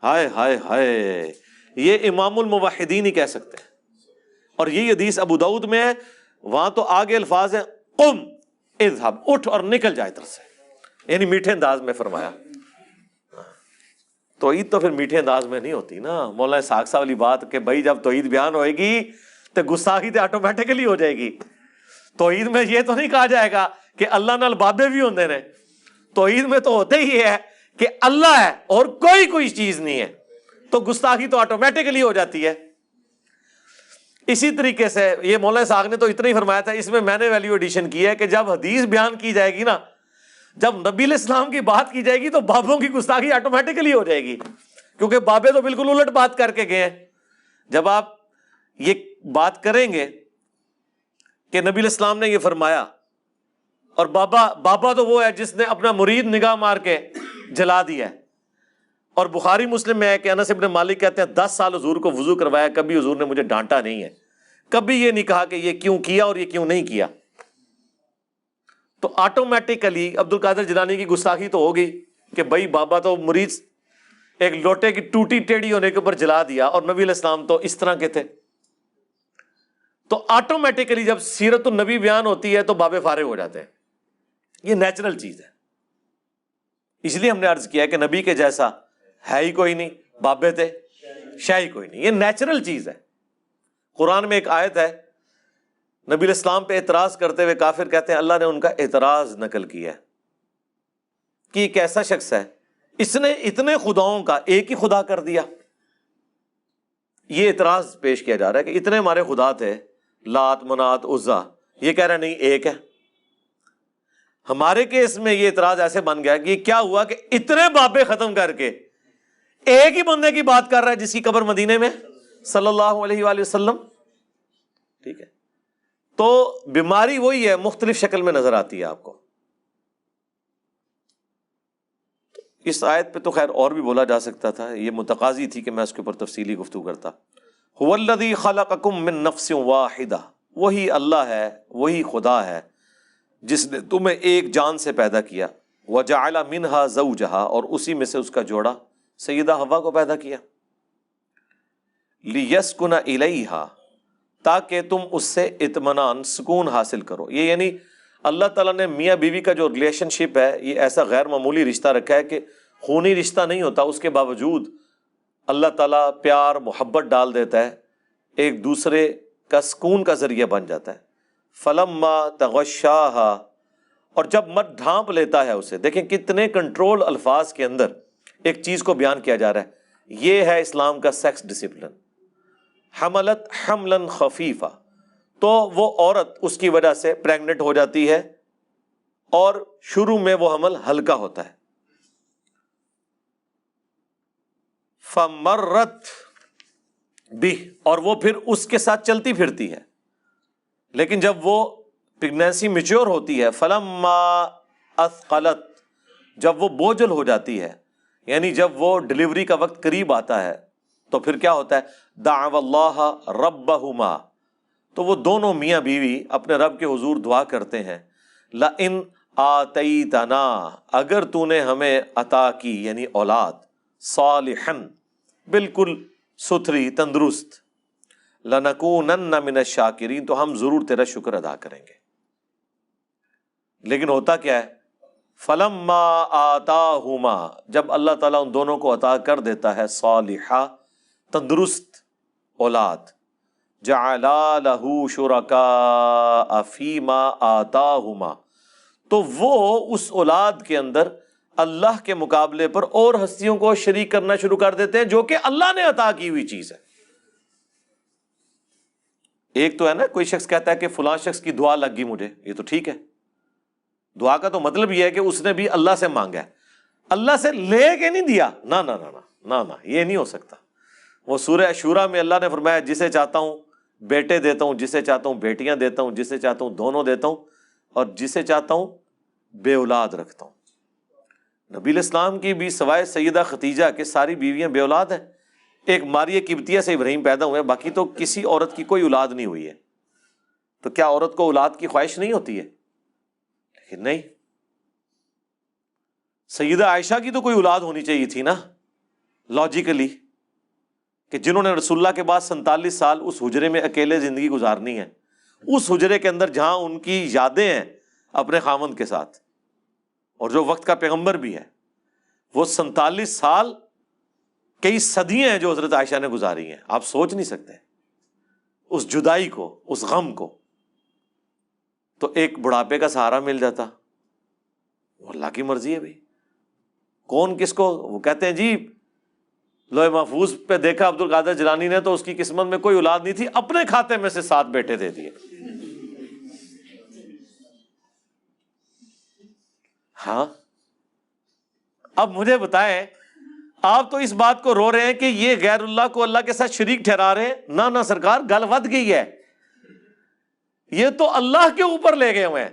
ہائے ہائے ہائے، یہ امام الموحدین ہی کہہ سکتے ہیں. اور یہ حدیث ابو داؤد میں ہے، وہاں تو آگے الفاظ ہیں قم اذهب، اٹھ اور نکل جائے ادھر سے، یعنی میٹھے انداز میں فرمایا. توحید تو پھر میٹھے انداز میں نہیں ہوتی نا. مولانا اسحاق صاحب والی بات کہ بھائی جب توحید بیان ہوئے گی تو گستاخی تو آٹومیٹکلی ہو جائے گی. توحید میں یہ تو نہیں کہا جائے گا کہ اللہ نال بابے بھی ہوندے نے. توحید میں تو ہوتے ہی ہے کہ اللہ ہے اور کوئی چیز نہیں ہے، تو گستاخی تو آٹومیٹکلی ہو جاتی ہے. اسی طریقے سے یہ مولانا اسحاق نے تو اتنا ہی فرمایا تھا، اس میں نے ویلیو ایڈیشن کی ہے کہ جب حدیث بیان کی جائے گی نا، جب نبی علیہ السلام کی بات کی جائے گی تو بابوں کی گستاخی آٹومیٹکلی ہو جائے گی، کیونکہ بابے تو بالکل الٹ بات کر کے گئے ہیں. جب آپ یہ بات کریں گے کہ نبی علیہ السلام نے یہ فرمایا اور بابا تو وہ ہے جس نے اپنا مرید نگاہ مار کے جلا دیا ہے. اور بخاری مسلم میں ہے کہ انس ابن مالک کہتے ہیں 10 سال حضور کو وضو کروایا, کبھی حضور نے مجھے ڈانٹا نہیں ہے, کبھی یہ نہیں کہا کہ یہ کیوں کیا اور یہ کیوں نہیں کیا. تو آٹومیٹیکلی عبد القادر جیلانی کی گستاخی تو ہوگی کہ بھائی بابا تو مرید ایک لوٹے کی ٹوٹی ٹیڑھی ہونے کے اوپر جلا دیا, اور نبی علیہ السلام تو اس طرح کے تھے. تو آٹومیٹیکلی جب سیرت النبی بیان ہوتی ہے تو بابے فارغ ہو جاتے ہیں. یہ نیچرل چیز ہے. اس لیے ہم نے عرض کیا کہ نبی کے جیسا ہے ہی کوئی نہیں, بابے تھے شاہ ہی کوئی نہیں. یہ نیچرل چیز ہے. قرآن میں ایک آیت ہے, نبی علیہ السلام پہ اعتراض کرتے ہوئے کافر کہتے ہیں اللہ نے ان کا اعتراض نقل کیا ہے کہ ایک ایسا شخص ہے اس نے اتنے خداؤں کا ایک ہی خدا کر دیا. یہ اعتراض پیش کیا جا رہا ہے کہ اتنے ہمارے خدا تھے, لات منات عزا, یہ کہہ رہا ہے نہیں ایک ہے. ہمارے کیس میں یہ اعتراض ایسے بن گیا کہ یہ کیا ہوا کہ اتنے بابے ختم کر کے ایک ہی بندے کی بات کر رہا ہے جس کی قبر مدینے میں صلی اللہ علیہ وآلہ وسلم. ٹھیک ہے, تو بیماری وہی ہے, مختلف شکل میں نظر آتی ہے آپ کو. اس آیت پہ تو خیر اور بھی بولا جا سکتا تھا, یہ متقاضی تھی کہ میں اس کے اوپر تفصیلی گفتگو کرتا. هو الذی خلقکم من نفس واحدہ, وہی اللہ ہے, وہی خدا ہے جس نے تمہیں ایک جان سے پیدا کیا. وجعل منہا زوجہا, اور اسی میں سے اس کا جوڑا سیدہ حوا کو پیدا کیا. لیسکن الیہا, تاکہ تم اس سے اطمینان سکون حاصل کرو. یہ یعنی اللہ تعالیٰ نے میاں بیوی کا جو ریلیشن شپ ہے یہ ایسا غیر معمولی رشتہ رکھا ہے کہ خونی رشتہ نہیں ہوتا, اس کے باوجود اللہ تعالیٰ پیار محبت ڈال دیتا ہے, ایک دوسرے کا سکون کا ذریعہ بن جاتا ہے. فلما تغشاہا, اور جب مت ڈھانپ لیتا ہے اسے. دیکھیں کتنے کنٹرول الفاظ کے اندر ایک چیز کو بیان کیا جا رہا ہے. یہ ہے اسلام کا سیکس ڈسپلن. حملت حملا خفیفا, تو وہ عورت اس کی وجہ سے پریگننٹ ہو جاتی ہے اور شروع میں وہ حمل ہلکا ہوتا ہے. فمرت بھی, اور وہ پھر اس کے ساتھ چلتی پھرتی ہے. لیکن جب وہ پریگنینسی میچور ہوتی ہے, فلما اثقلت, جب وہ بوجھل ہو جاتی ہے, یعنی جب وہ ڈلیوری کا وقت قریب آتا ہے, تو پھر کیا ہوتا ہے, دعوا اللہ ربہما, تو وہ دونوں میاں بیوی اپنے رب کے حضور دعا کرتے ہیں, لئن آتیتنا, اگر تو نے ہمیں عطا کی یعنی اولاد, صالحا, بالکل ستھری تندرست, لنکونن من الشاکرین, تو ہم ضرور تیرا شکر ادا کریں گے. لیکن ہوتا کیا ہے, فلما آتاہما, جب اللہ تعالیٰ ان دونوں کو عطا کر دیتا ہے صالحہ تندرست اولاد, جعلا لہ شرکاء فیما آتاہما, تو وہ اس اولاد کے اندر اللہ کے مقابلے پر اور ہستیوں کو شریک کرنا شروع کر دیتے ہیں جو کہ اللہ نے عطا کی ہوئی چیز ہے. ایک تو ہے نا, کوئی شخص کہتا ہے کہ فلاں شخص کی دعا لگ گئی مجھے, یہ تو ٹھیک ہے, دعا کا تو مطلب یہ ہے کہ اس نے بھی اللہ سے مانگا ہے, اللہ سے لے کے نہیں دیا. نا نا نا نا نا, یہ نہیں ہو سکتا. وہ سورہ شورا میں اللہ نے فرمایا جسے چاہتا ہوں بیٹے دیتا ہوں, جسے چاہتا ہوں بیٹیاں دیتا ہوں, جسے چاہتا ہوں دونوں دیتا ہوں, اور جسے چاہتا ہوں بے اولاد رکھتا ہوں. نبی علیہ السلام کی بھی سوائے سیدہ ختیجہ کے ساری بیویاں بے اولاد ہیں. ایک ماریہ قبطیہ سے ابراہیم پیدا ہوئے, باقی تو کسی عورت کی کوئی اولاد نہیں ہوئی ہے. تو کیا عورت کو اولاد کی خواہش نہیں ہوتی ہے؟ لیکن نہیں, سیدہ عائشہ کی تو کوئی اولاد ہونی چاہیے تھی نا لاجیکلی, کہ جنہوں نے رسول اللہ کے بعد 47 سال اس حجرے میں اکیلے زندگی گزارنی ہے, اس حجرے کے اندر جہاں ان کی یادیں ہیں اپنے خاوند کے ساتھ, اور جو وقت کا پیغمبر بھی ہے, وہ 47 سال کئی صدیاں ہیں جو حضرت عائشہ نے گزاری ہیں. آپ سوچ نہیں سکتے اس جدائی کو, اس غم کو. تو ایک بڑھاپے کا سہارا مل جاتا, وہ اللہ کی مرضی ہے بھائی, کون کس کو. وہ کہتے ہیں جی لوح محفوظ پہ دیکھا عبد القادر جیلانی نے تو اس کی قسمت میں کوئی اولاد نہیں تھی, اپنے کھاتے میں سے 7 بیٹے دے دیے. ہاں, اب مجھے بتائیں, آپ تو اس بات کو رو رہے ہیں کہ یہ غیر اللہ کو اللہ کے ساتھ شریک ٹھہرا رہے ہیں. نہ نہ سرکار, گل ود گئی ہے, یہ تو اللہ کے اوپر لے گئے ہوئے ہیں.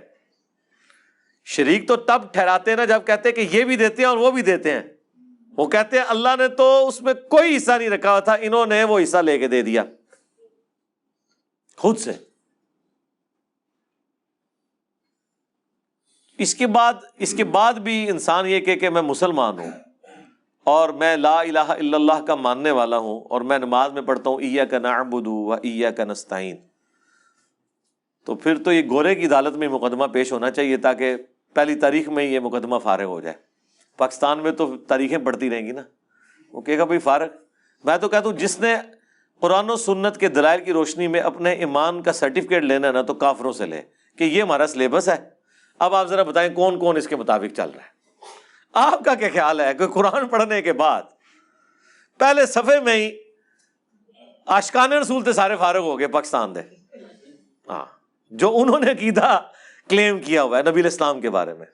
شریک تو تب ٹھہراتے ہیں نا جب کہتے ہیں کہ یہ بھی دیتے ہیں اور وہ بھی دیتے ہیں. وہ کہتے ہیں اللہ نے تو اس میں کوئی حصہ نہیں رکھا تھا, انہوں نے وہ حصہ لے کے دے دیا خود سے. اس کے بعد بھی انسان یہ کہ میں مسلمان ہوں اور میں لا الہ الا اللہ کا ماننے والا ہوں اور میں نماز میں پڑھتا ہوں ایاک نعبد و ایاک نستعین, تو پھر تو یہ گورے کی عدالت میں مقدمہ پیش ہونا چاہیے تاکہ پہلی تاریخ میں یہ مقدمہ فارغ ہو جائے. پاکستان میں تو تاریخیں پڑھتی رہیں گی نا, وہ کہے گا بھائی فارغ. میں تو کہتا ہوں جس نے قرآن و سنت کے دلائل کی روشنی میں اپنے ایمان کا سرٹیفکیٹ لینا ہے نا تو کافروں سے لے کہ یہ ہمارا سلیبس ہے. اب آپ ذرا بتائیں کون کون اس کے مطابق چل رہا ہے؟ آپ کا کیا خیال ہے کہ قرآن پڑھنے کے بعد پہلے صفحے میں ہی عاشقان رسول تے سارے فارغ ہو گئے پاکستان دے, ہاں, جو انہوں نے عقیدہ کلیم کیا ہوا ہے نبی الاسلام کے بارے میں.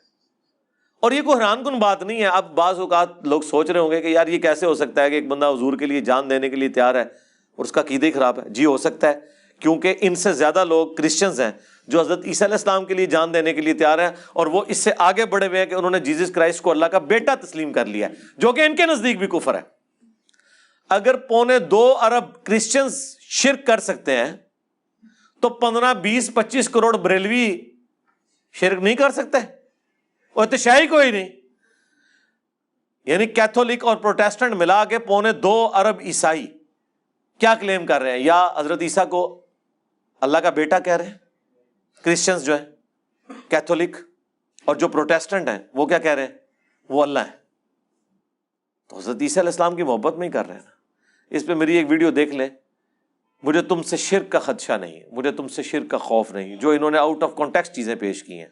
اور یہ کوئی حیران کن بات نہیں ہے. اب بعض اوقات لوگ سوچ رہے ہوں گے کہ یار یہ کیسے ہو سکتا ہے کہ ایک بندہ حضور کے لیے جان دینے کے لیے تیار ہے اور اس کا عقیدہ ہی خراب ہے. جی ہو سکتا ہے, کیونکہ ان سے زیادہ لوگ کرسچنز ہیں جو حضرت عیسیٰ علیہ السلام کے لیے جان دینے کے لیے تیار ہیں, اور وہ اس سے آگے بڑھے ہوئے ہیں کہ انہوں نے جیزس کرائسٹ کو اللہ کا بیٹا تسلیم کر لیا ہے, جو کہ ان کے نزدیک بھی کفر ہے. اگر 2.25 ارب کرسچنز شرک کر سکتے ہیں تو 15, 20, 25 کروڑ بریلوی شرک نہیں کر سکتے, اور تو شاہی کوئی نہیں. یعنی کیتھولک اور پروٹیسٹنٹ ملا کے 2.25 ارب عیسائی کیا کلیم کر رہے ہیں؟ یا حضرت عیسیٰ کو اللہ کا بیٹا کہہ رہے ہیں کرسچنز جو ہیں کیتھولک, اور جو پروٹیسٹنٹ ہیں وہ کیا کہہ رہے ہیں؟ وہ اللہ ہے. تو حضرت عیسیٰ علیہ السلام کی محبت میں ہی کر رہے ہیں نا. اس پہ میری ایک ویڈیو دیکھ لیں. مجھے تم سے شرک کا خدشہ نہیں, مجھے تم سے شرک کا خوف نہیں, جو انہوں نے آؤٹ آف کانٹیکسٹ چیزیں پیش کی ہیں.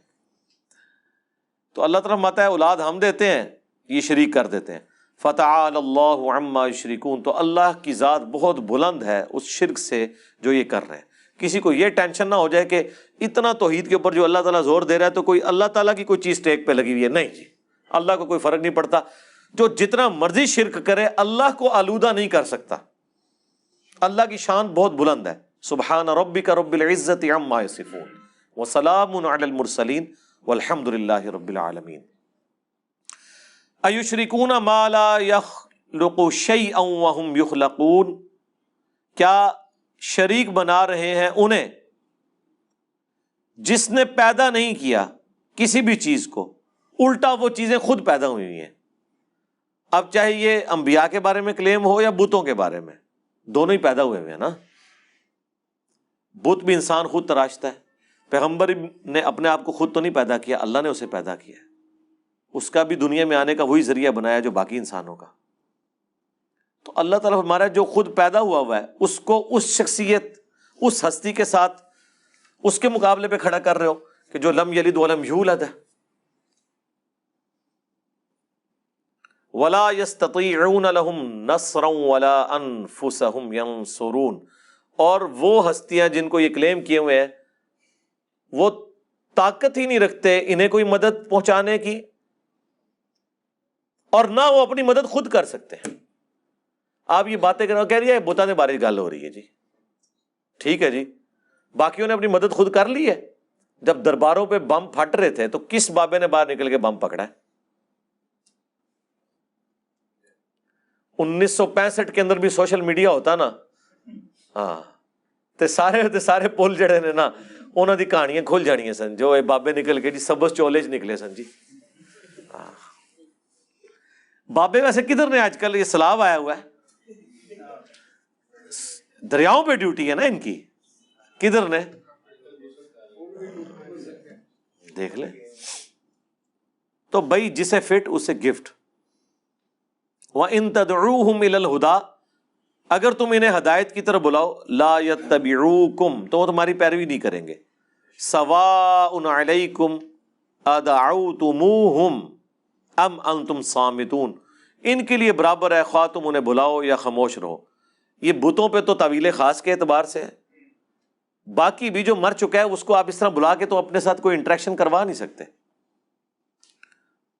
تو اللہ تعالیٰ فرماتا ہے اولاد ہم دیتے ہیں, یہ شریک کر دیتے ہیں. فتعال اللہ عما یشرکون, تو اللہ کی ذات بہت بلند ہے اس شرک سے جو یہ کر رہے ہیں. کسی کو یہ ٹینشن نہ ہو جائے کہ اتنا توحید کے اوپر جو اللہ تعالیٰ زور دے رہا ہے تو کوئی اللہ تعالیٰ کی کوئی چیز ٹیک پہ لگی ہوئی ہے. نہیں جی, اللہ کو کوئی فرق نہیں پڑتا. جو جتنا مرضی شرک کرے اللہ کو آلودہ نہیں کر سکتا. اللہ کی شان بہت بلند ہے. سبحان ربک رب العزت عما یصفون وسلام علی المرسلین والحمد للہ رب العالمین. ایشرکون ما لا یخلق شیئا وہم یخلقون, کیا شریک بنا رہے ہیں انہیں جس نے پیدا نہیں کیا کسی بھی چیز کو, الٹا وہ چیزیں خود پیدا ہوئی ہیں. اب چاہے یہ انبیاء کے بارے میں کلیم ہو یا بتوں کے بارے میں, دونوں ہی پیدا ہوئے ہیں نا. بت بھی انسان خود تراشتا ہے, پیغمبر نے اپنے آپ کو خود تو نہیں پیدا کیا, اللہ نے اسے پیدا کیا. اس کا بھی دنیا میں آنے کا وہی ذریعہ بنایا جو باقی انسانوں کا. تو اللہ تعالیٰ ہمارا جو خود پیدا ہوا ہے اس کو اس شخصیت اس ہستی کے ساتھ اس کے مقابلے پہ کھڑا کر رہے ہو کہ جو لم یلد ولم یولد ہے. وَلَا يَسْتَطِيعُونَ لَهُمْ نَصْرًا وَلَا أَنفُسَهُمْ يَنصُرُونَ, اور وہ ہستیاں جن کو یہ کلیم کیے ہوئے ہیں وہ طاقت ہی نہیں رکھتے انہیں کوئی مدد پہنچانے کی, اور نہ وہ اپنی مدد خود کر سکتے ہیں. آپ یہ باتیں کر رہے ہو, کہہ رہی ہے بتاں کے بارے گل ہو رہی ہے جی, ٹھیک ہے جی, باقیوں نے اپنی مدد خود کر لی ہے. جب درباروں پہ بم پھٹ رہے تھے تو کس بابے نے باہر نکل کے بم پکڑا ہے؟ 1965 کے اندر بھی سوشل میڈیا ہوتا نا, ہاں, تے سارے پل جڑے نے نا انہوں دی کہانیاں کھل جانیاں سن, جو اے بابے نکل کے جی سبز چولے چ نکلے سن جی. بابے ویسے کدھر نے آج کل؟ یہ سیلاب آیا ہوا ہے, دریاؤں پہ ڈیوٹی ہے نا ان کی, کدھر نے دیکھ لیں. تو بھائی جسے فٹ اسے گفٹ. وَإِن تَدْعُوهُمْ إِلَى الْهُدَىٰ, اگر تم انہیں ہدایت کی طرف بلاؤ, لا يَتَّبِعُوكُمْ, تو وہ تمہاری پیروی نہیں کریں گے. سَوَاءٌ عَلَيْكُمْ أَدَعَوْتُمُوهُمْ أَمْ أَنْتُمْ صَامِتُونَ, ان کے لیے برابر ہے خواہ تم انہیں بلاؤ یا خاموش رہو. یہ بتوں پہ تو تعویل خاص کے اعتبار سے ہے, باقی بھی جو مر چکا ہے اس کو آپ اس طرح بلا کے تو اپنے ساتھ کوئی انٹریکشن کروا نہیں سکتے.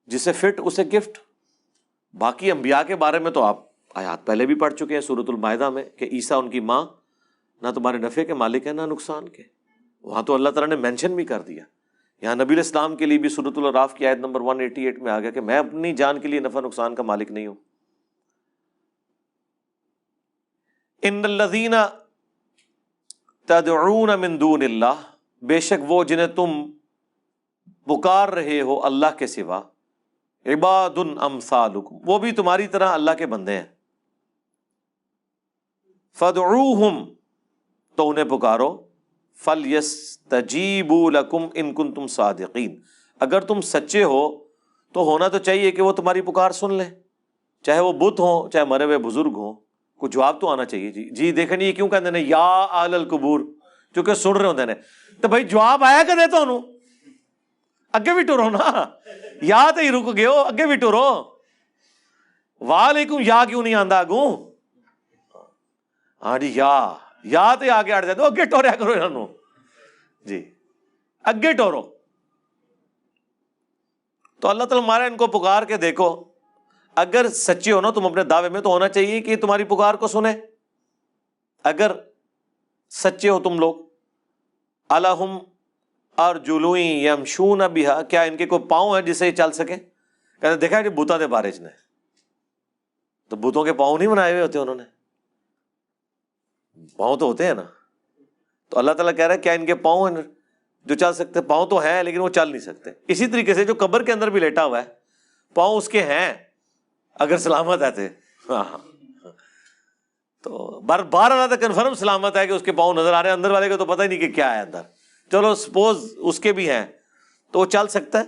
جسے فٹ اسے گفٹ. باقی انبیاء کے بارے میں تو آپ آیات پہلے بھی پڑھ چکے ہیں سورۃ المائدہ میں کہ عیسیٰ ان کی ماں نہ تمہارے نفع کے مالک ہے نہ نقصان کے. وہاں تو اللہ تعالیٰ نے مینشن بھی کر دیا یہاں نبی علیہ السلام کے لیے بھی سورۃ الاعراف کی آیت نمبر 188 میں آ گیا کہ میں اپنی جان کے لیے نفع نقصان کا مالک نہیں ہوں. ان الذین تدعون من دون اللہ، بے شک وہ جنہیں تم پکار رہے ہو اللہ کے سوا، عباد امثالکم، وہ بھی تمہاری طرح اللہ کے بندے ہیں. فادعوہم، تو انہیں پکارو، فلیستجیبوا لکم ان کنتم صادقین، اگر تم سچے ہو تو ہونا تو چاہیے کہ وہ تمہاری پکار سن لیں، چاہے وہ بت ہوں چاہے مرے ہوئے بزرگ ہوں. کوئی جواب تو آنا چاہیے. جی دیکھیں یہ کیوں کہتے ہیں یا اہل القبور، چونکہ سن رہے ہوتے ہیں تو بھائی جواب آیا کہ دے تو انہوں اگے بھی ٹرو نا، یا تو ہی رک گئے ہو، اگے بھی ٹرو. وعلیکم یا کیوں نہیں آندا اگوں؟ ہاں جی یا تو آگے اڑ جاتے اگے ٹوریا کرو انہوں، جی اگے ٹورو. تو اللہ تعالیٰ ہمارا ان کو پکار کے دیکھو، اگر سچے ہو نا تم اپنے دعوے میں تو ہونا چاہیے کہ تمہاری پکار کو سنے. اگر سچے ہو تم لوگ، الہم ارجل یمشون بہا، کیا ان کے کوئی پاؤں ہیں جس سے یہ چل سکے؟ کہتے دیکھا جی بوتا دے بارے نے تو بتوں کے پاؤں نہیں بنائے ہوئے ہوتے، انہوں نے پاؤں تو ہوتے ہیں نا. تو اللہ تعالیٰ کہہ رہا ہے کیا ان کے پاؤں ہیں جو چل سکتے؟ پاؤں تو ہیں لیکن وہ چل نہیں سکتے. اسی طریقے سے جو قبر کے اندر بھی لیٹا ہوا ہے پاؤں اس کے ہیں اگر سلامت ہے ہاں. تو بار اللہ تک کنفرم سلامت ہے کہ اس کے پاؤں نظر آ رہے ہیں، اندر والے کو تو پتہ ہی نہیں کہ کیا ہے اندر. چلو سپوز اس کے بھی ہیں تو وہ چل سکتا ہے.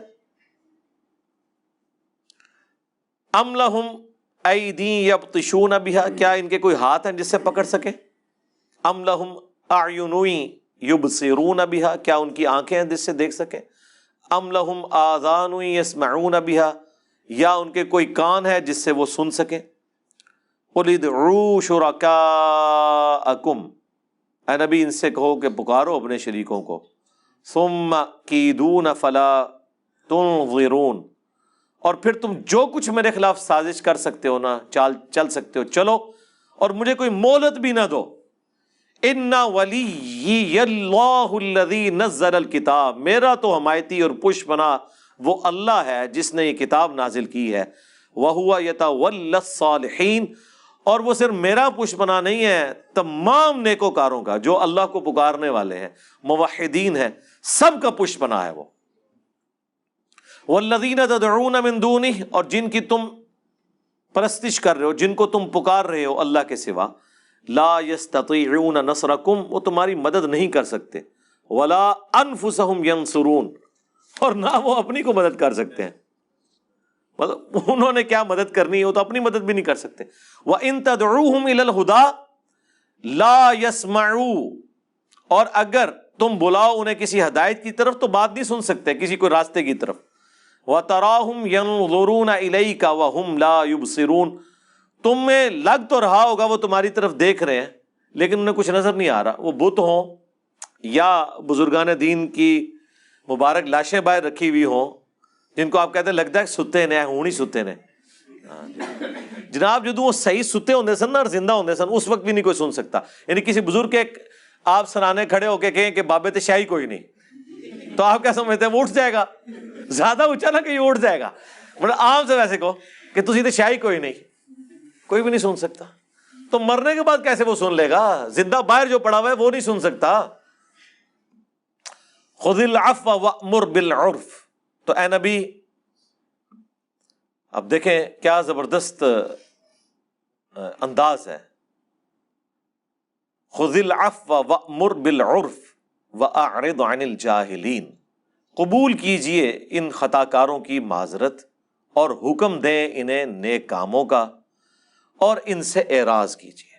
ام لہم ایدی یبطشون بہا، کیا ان کے کوئی ہاتھ ہیں جس سے پکڑ سکے؟ ام لہم اعین یبصرون بہا، کیا ان کی آنکھیں ہیں جس سے دیکھ سکیں؟ ام لہم آذان یسمعون بہا، یا ان کے کوئی کان ہے جس سے وہ سن سکیں؟ قل ادعوا شرکاءکم، اے نبی ان سے کہو کہ پکارو اپنے شریکوں کو، ثم کیدون فلا تنظرون، اور پھر تم جو کچھ میرے خلاف سازش کر سکتے ہو نا، چل سکتے ہو چلو، اور مجھے کوئی مہلت بھی نہ دو. ان ولی اللہ الذی نزل الکتاب، میرا تو حمایتی اور پشت پناہ وہ اللہ ہے جس نے یہ کتاب نازل کی ہے. وَهُوَ يَتَوَلَّى الصَّالِحِينَ، اور وہ صرف میرا پشت پناہ نہیں ہے، تمام نیکوکاروں کا جو اللہ کو پکارنے والے ہیں، موحدین ہیں، سب کا پشت پناہ ہے وہ. وَالَّذِينَ تَدْعُونَ مِن دُونِهِ، اور جن کی تم پرستش کر رہے ہو، جن کو تم پکار رہے ہو اللہ کے سوا، لا يستطيعون نصرکم، وہ تمہاری مدد نہیں کر سکتے، ولا انفسهم ينصرون، اور نہ وہ اپنی کو مدد کر سکتے ہیں. مطلب انہوں نے کیا مدد کرنی ہے، وہ تو اپنی مدد بھی نہیں کر سکتے. وَإِن تَدْعُوهُمْ إِلَى الْهُدَىٰ لَا يَسْمَعُوا، اور اگر تم بلاؤ انہیں کسی ہدایت کی طرف تو بات نہیں سن سکتے، کسی کوئی راستے کی طرف. وَتَرَاهُمْ يَنظُرُونَ إِلَيْكَ وَهُمْ لَا يُبْصِرُونَ، تم میں لگ تو رہا ہوگا وہ تمہاری طرف دیکھ رہے ہیں لیکن انہیں کچھ نظر نہیں آ رہا. وہ بت ہوں یا بزرگان دین کی مبارک لاشیں باہر رکھی ہوئی ہوں جن کو آپ کہتے ہیں لگتا ہے ستے نے ہوں نہیں ستے نے. جناب جدوں وہ صحیح ستے ہوندے سن اور زندہ ہوندے سن اس وقت بھی نہیں کوئی سن سکتا. یعنی کسی بزرگ کے آپ سرانے کھڑے ہو کے کہیں کہ بابے تے شاہی کوئی نہیں، تو آپ کیا سمجھتے ہیں وہ اٹھ جائے گا؟ زیادہ اونچا نہ کہ یہ اٹھ جائے گا. مطلب عام سے ویسے کہو کہ تسی تے شاہی کوئی نہیں، کوئی بھی نہیں سن سکتا. تو مرنے کے بعد کیسے وہ سن لے گا؟ زندہ باہر جو پڑا ہوا ہے وہ نہیں سن سکتا. خذ العفو وامر بالعرف، تو اے نبی اب دیکھیں کیا زبردست انداز ہے. خذ العفو وامر بالعرف واعرض عن الجاہلین، قبول کیجئے ان خطا کاروں کی معذرت اور حکم دیں انہیں نیک کاموں کا اور ان سے اعراض کیجئے.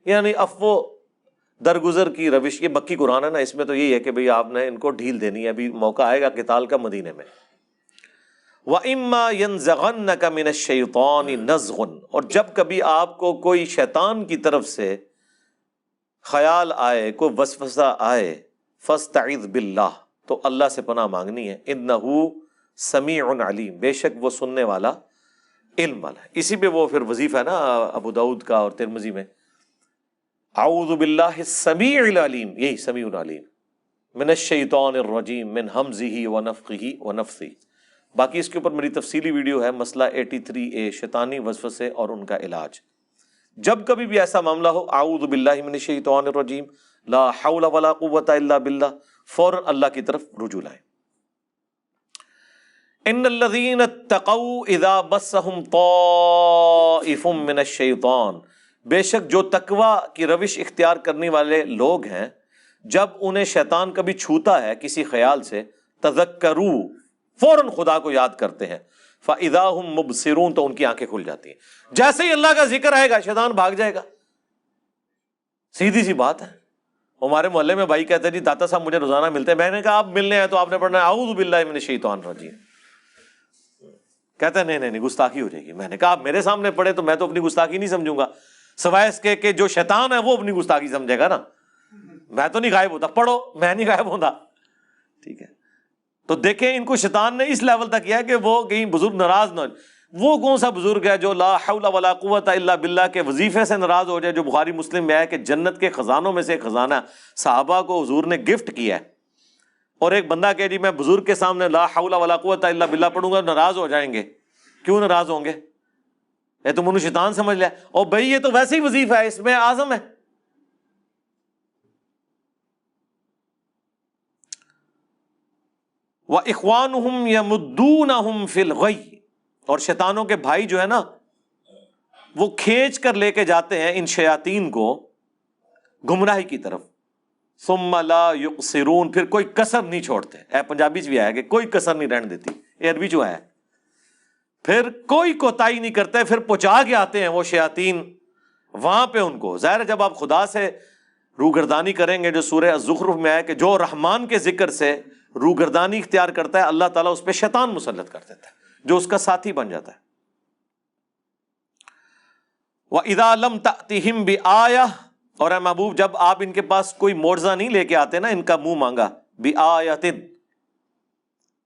یعنی عفو درگزر کی روش، یہ مکی قرآن ہے نا، اس میں تو یہی ہے کہ بھئی آپ نے ان کو ڈھیل دینی ہے، ابھی موقع آئے گا قتال کا مدینے میں. وَإِمَّا يَنزَغَنَّكَ مِنَ الشَّيْطَانِ نَزْغٌ، اور جب کبھی آپ کو کوئی شیطان کی طرف سے خیال آئے، کوئی وسوسہ آئے، فَاسْتَعِذْ بِاللَّهِ، تو اللہ سے پناہ مانگنی ہے. إِنَّهُ سَمِيعٌ عَلِيمٌ، بے شک وہ سننے والا علم والا ہے. اسی پہ وہ پھر وظیفہ ہے نا ابو داؤد کا اور ترمذی میں، اعوذ باللہ السمیع العلیم، یہی سمیع العلیم. من الشیطان الرجیم من ہمزہ ونفخہ ونفثہ. باقی اس کے اوپر میری تفصیلی ویڈیو ہے، مسئلہ 83A شیطانی وسوسے اور ان کا علاج. جب کبھی بھی ایسا معاملہ ہو، اعوذ باللہ من الشیطان الرجیم، لا حول ولا قوۃ الا باللہ، فوراً اللہ کی طرف رجوع لائیں. ان الذین اتقوا اذا مسهم طائف من الشیطان، بے شک جو تقوی کی روش اختیار کرنے والے لوگ ہیں، جب انہیں شیطان کبھی چھوتا ہے کسی خیال سے، تذکروا، فوراً خدا کو یاد کرتے ہیں، فاذا هم مبصرون، تو ان کی آنکھیں کھل جاتی ہیں. جیسے ہی اللہ کا ذکر آئے گا شیطان بھاگ جائے گا. سیدھی سی بات ہے. ہمارے محلے میں بھائی کہتے ہیں جی داتا صاحب مجھے روزانہ ملتے ہیں. میں نے کہا آپ ملنے ہیں تو آپ نے پڑھنا ہے اعوذ باللہ من الشیطان الرجیم. کہتے ہیں نہیں گستاخی ہو جائے گی. میں نے کہا آپ میرے سامنے پڑھے تو میں تو اپنی گستاخی نہیں سمجھوں گا، سوائے اس کے کہ جو شیطان ہے وہ اپنی گستاخی سمجھے گا نا. میں تو نہیں غائب ہوتا، پڑھو، میں نہیں غائب ہوتا. ٹھیک ہے، تو دیکھیں ان کو شیطان نے اس لیول تک کیا کہ وہ کہیں بزرگ ناراض نہ ہو. وہ کون سا بزرگ ہے جو لا حول ولا قوت الا باللہ کے وظیفے سے ناراض ہو جائے، جو بخاری مسلم میں ہے کہ جنت کے خزانوں میں سے ایک خزانہ صحابہ کو حضور نے گفٹ کیا ہے، اور ایک بندہ کہ جی میں بزرگ کے سامنے لا حول ولا قوت الا باللہ پڑھوں گا، ناراض ہو جائیں گے. کیوں ناراض ہوں گے؟ یہ تو منو شیطان سمجھ لیا. اور بھائی یہ تو ویسے ہی وظیفہ ہے، اس میں اعظم ہے. وَإِخْوَانُهُمْ يَمُدُّونَهُمْ فِي الْغَيِّ، اور شیطانوں کے بھائی جو ہے نا وہ کھینچ کر لے کے جاتے ہیں ان شیاطین کو گمراہی کی طرف. ثُمَّ لَا يُقْصِرُونَ، پھر کوئی کسر نہیں چھوڑتے. پنجابی چ بھی آیا کہ کوئی کسر نہیں رہنے دیتی، یہ عربی جو ہے، پھر کوئی کوتاہی نہیں کرتے، پھر پہنچا کے آتے ہیں وہ شیاطین وہاں پہ ان کو. ظاہر ہے جب آپ خدا سے روگردانی کریں گے، جو سورہ الزخرف میں ہے کہ جو رحمان کے ذکر سے روگردانی اختیار کرتا ہے اللہ تعالیٰ اس پہ شیطان مسلط کر دیتا ہے جو اس کا ساتھی بن جاتا ہے. وَإِذَا لَمْ تَأْتِهِمْ بِآيَةٍ، اور اے محبوب جب آپ ان کے پاس کوئی معجزہ نہیں لے کے آتے نا، ان کا منہ مانگا، بِآيَةٍ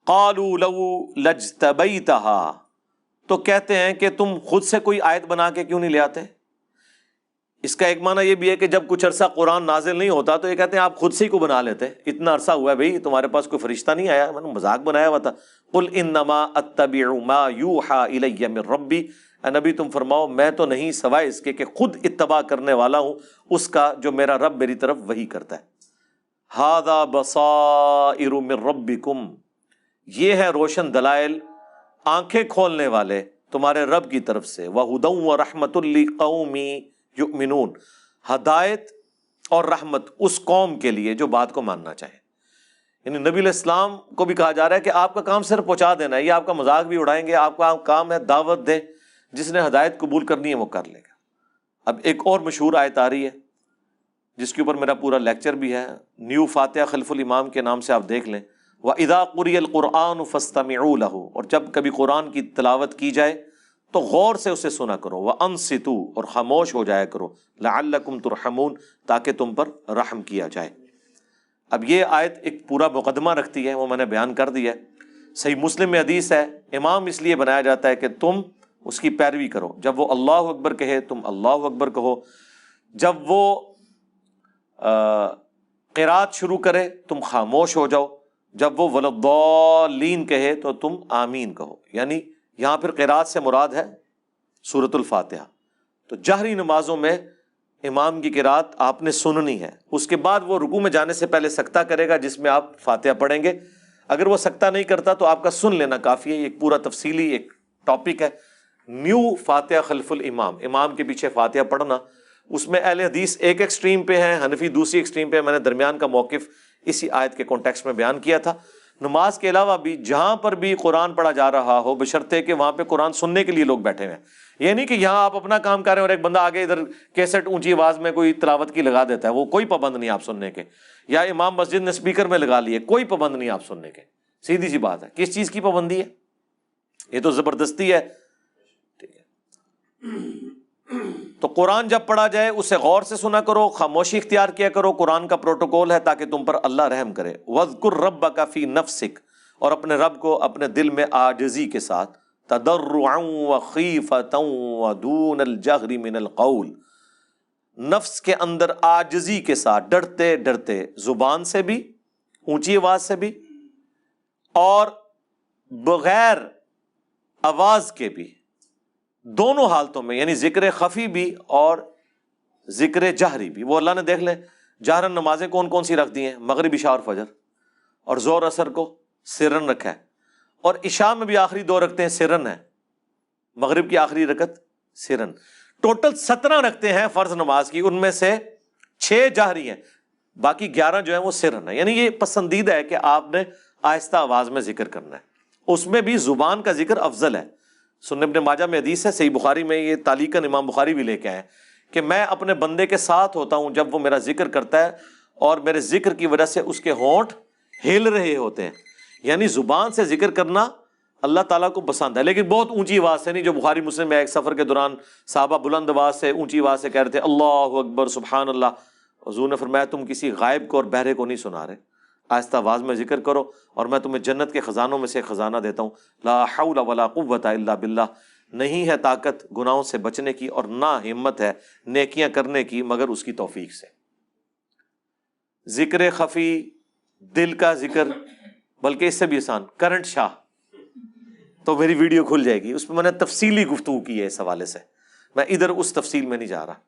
قَالُوا لَوْ لَجْتَبَيْتَهَا، تو کہتے ہیں کہ تم خود سے کوئی آیت بنا کے کیوں نہیں لے آتے. اس کا ایک معنی یہ بھی ہے کہ جب کچھ عرصہ قرآن نازل نہیں ہوتا تو یہ کہتے ہیں آپ خود سے ہی کو بنا لیتے. اتنا عرصہ ہوا ہے بھائی تمہارے پاس کوئی فرشتہ نہیں آیا، میں نے مذاق بنایا ہوا تھا. قُلْ إِنَّمَا أَتَّبِعُ مَا يُوحَى إِلَيَّ مِن رَبِّي، اے نبی تم فرماؤ میں تو نہیں سوائے اس کے کہ خود اتباع کرنے والا ہوں اس کا جو میرا رب میری طرف وحی کرتا ہے. هَذَا بَصَائِرُ مِن رَبِّكُمْ، یہ ہے روشن دلائل، آنکھیں کھولنے والے تمہارے رب کی طرف سے. وَهُدًى وَرَحْمَةٌ لِّقَوْمٍ یؤمنون، ہدایت اور رحمت اس قوم کے لیے جو بات کو ماننا چاہے. یعنی نبی علیہ السلام کو بھی کہا جا رہا ہے کہ آپ کا کام صرف پہنچا دینا ہے، یہ آپ کا مذاق بھی اڑائیں گے، آپ کا کام ہے دعوت دیں، جس نے ہدایت قبول کرنی ہے وہ کر لے گا. اب ایک اور مشہور آیت آ رہی ہے جس کے اوپر میرا پورا لیکچر بھی ہے، نیو فاتحہ خلف الامام کے نام سے آپ دیکھ لیں. وَإِذَا قُرِئَ الْقُرْآنُ فَاسْتَمِعُوا لَهُ، اور جب کبھی قرآن کی تلاوت کی جائے تو غور سے اسے سنا کرو. وَأَنصِتُوا، اور خاموش ہو جایا کرو. لَعَلَّكُمْ تُرْحَمُونَ، تاکہ تم پر رحم کیا جائے. اب یہ آیت ایک پورا مقدمہ رکھتی ہے، وہ میں نے بیان کر دیا ہے. صحیح مسلم میں حدیث ہے، امام اس لیے بنایا جاتا ہے کہ تم اس کی پیروی کرو. جب وہ اللہ اکبر کہے تم اللہ اکبر کہو، جب وہ قرات شروع کرے تم خاموش ہو جاؤ، جب وہ وَلَضَّالِّينَ کہے تو تم آمین کہو. یعنی یہاں پھر قرات سے مراد ہے سورۃ الفاتحہ. تو جہری نمازوں میں امام کی قرات آپ نے سننی ہے. اس کے بعد وہ رکوع میں جانے سے پہلے سکتہ کرے گا جس میں آپ فاتحہ پڑھیں گے. اگر وہ سکتہ نہیں کرتا تو آپ کا سن لینا کافی ہے. یہ ایک پورا تفصیلی ایک ٹاپک ہے، نیو فاتحہ خلف الامام، امام کے پیچھے فاتحہ پڑھنا. اس میں اہل حدیث ایک ایکسٹریم پہ ہیں، حنفی دوسری ایکسٹریم پہ. میں نے درمیان کا موقف اسی آیت کے کانٹیکسٹ میں بیان کیا تھا. نماز کے علاوہ بھی جہاں پر بھی قرآن پڑھا جا رہا ہو، بشرطے کہ وہاں پہ قرآن سننے کے لیے لوگ بیٹھے ہوئے ہیں. یہ نہیں کہ یہاں آپ اپنا کام کر رہے ہیں اور ایک بندہ آگے ادھر کیسٹ اونچی آواز میں کوئی تلاوت کی لگا دیتا ہے، وہ کوئی پابند نہیں آپ سننے کے. یا امام مسجد نے اسپیکر میں لگا لیے، کوئی پابند نہیں آپ سننے کے. سیدھی سی بات ہے. کس چیز کی پابندی ہے؟ یہ تو زبردستی ہے. ٹھیک ہے. تو قرآن جب پڑھا جائے اسے غور سے سنا کرو، خاموشی اختیار کیا کرو. قرآن کا پروٹوکول ہے تاکہ تم پر اللہ رحم کرے. وَاذْكُرْ رَبَّكَ فِي نَفْسِكَ، اور اپنے رب کو اپنے دل میں عاجزی کے ساتھ، تضرعا وخیفتا ودون الجہر من القول، نفس کے اندر عاجزی کے ساتھ ڈرتے ڈرتے، زبان سے بھی اونچی آواز سے بھی اور بغیر آواز کے بھی، دونوں حالتوں میں، یعنی ذکر خفی بھی اور ذکر جہری بھی۔ وہ اللہ نے دیکھ لیں جہرن نمازیں کون کون سی رکھ دی ہیں، مغرب عشاء اور فجر، اور زور اثر کو سرن رکھا ہے، اور عشاء میں بھی آخری 2 رکھتے ہیں سرن ہے، مغرب کی آخری رکعت سرن۔ ٹوٹل 17 رکھتے ہیں فرض نماز کی، ان میں سے 6 جہری ہیں، باقی 11 جو ہیں وہ سرن ہے۔ یعنی یہ پسندیدہ ہے کہ آپ نے آہستہ آواز میں ذکر کرنا ہے، اس میں بھی زبان کا ذکر افضل ہے۔ سنن ابن ماجہ میں حدیث ہے، صحیح بخاری میں یہ تعلیقاً امام بخاری بھی لے کے آئے کہ میں اپنے بندے کے ساتھ ہوتا ہوں جب وہ میرا ذکر کرتا ہے اور میرے ذکر کی وجہ سے اس کے ہونٹ ہل رہے ہوتے ہیں۔ یعنی زبان سے ذکر کرنا اللہ تعالیٰ کو پسند ہے، لیکن بہت اونچی آواز سے نہیں، جو بخاری مسلم میں ایک سفر کے دوران صحابہ بلند آواز سے اونچی آواز سے کہہ رہے تھے اللہ اکبر سبحان اللہ، حضور نے فرمایا تم کسی غائب کو اور بہرے کو نہیں سنا رہے، آہستہ آواز میں ذکر کرو اور میں تمہیں جنت کے خزانوں میں سے خزانہ دیتا ہوں، لا حول ولا قوت الا باللہ، نہیں ہے طاقت گناہوں سے بچنے کی اور نہ ہمت ہے نیکیاں کرنے کی مگر اس کی توفیق سے۔ ذکر خفی، دل کا ذکر، بلکہ اس سے بھی آسان، کرنٹ شاہ، تو میری ویڈیو کھل جائے گی، اس میں نے تفصیلی گفتگو کی ہے اس حوالے سے، میں ادھر اس تفصیل میں نہیں جا رہا۔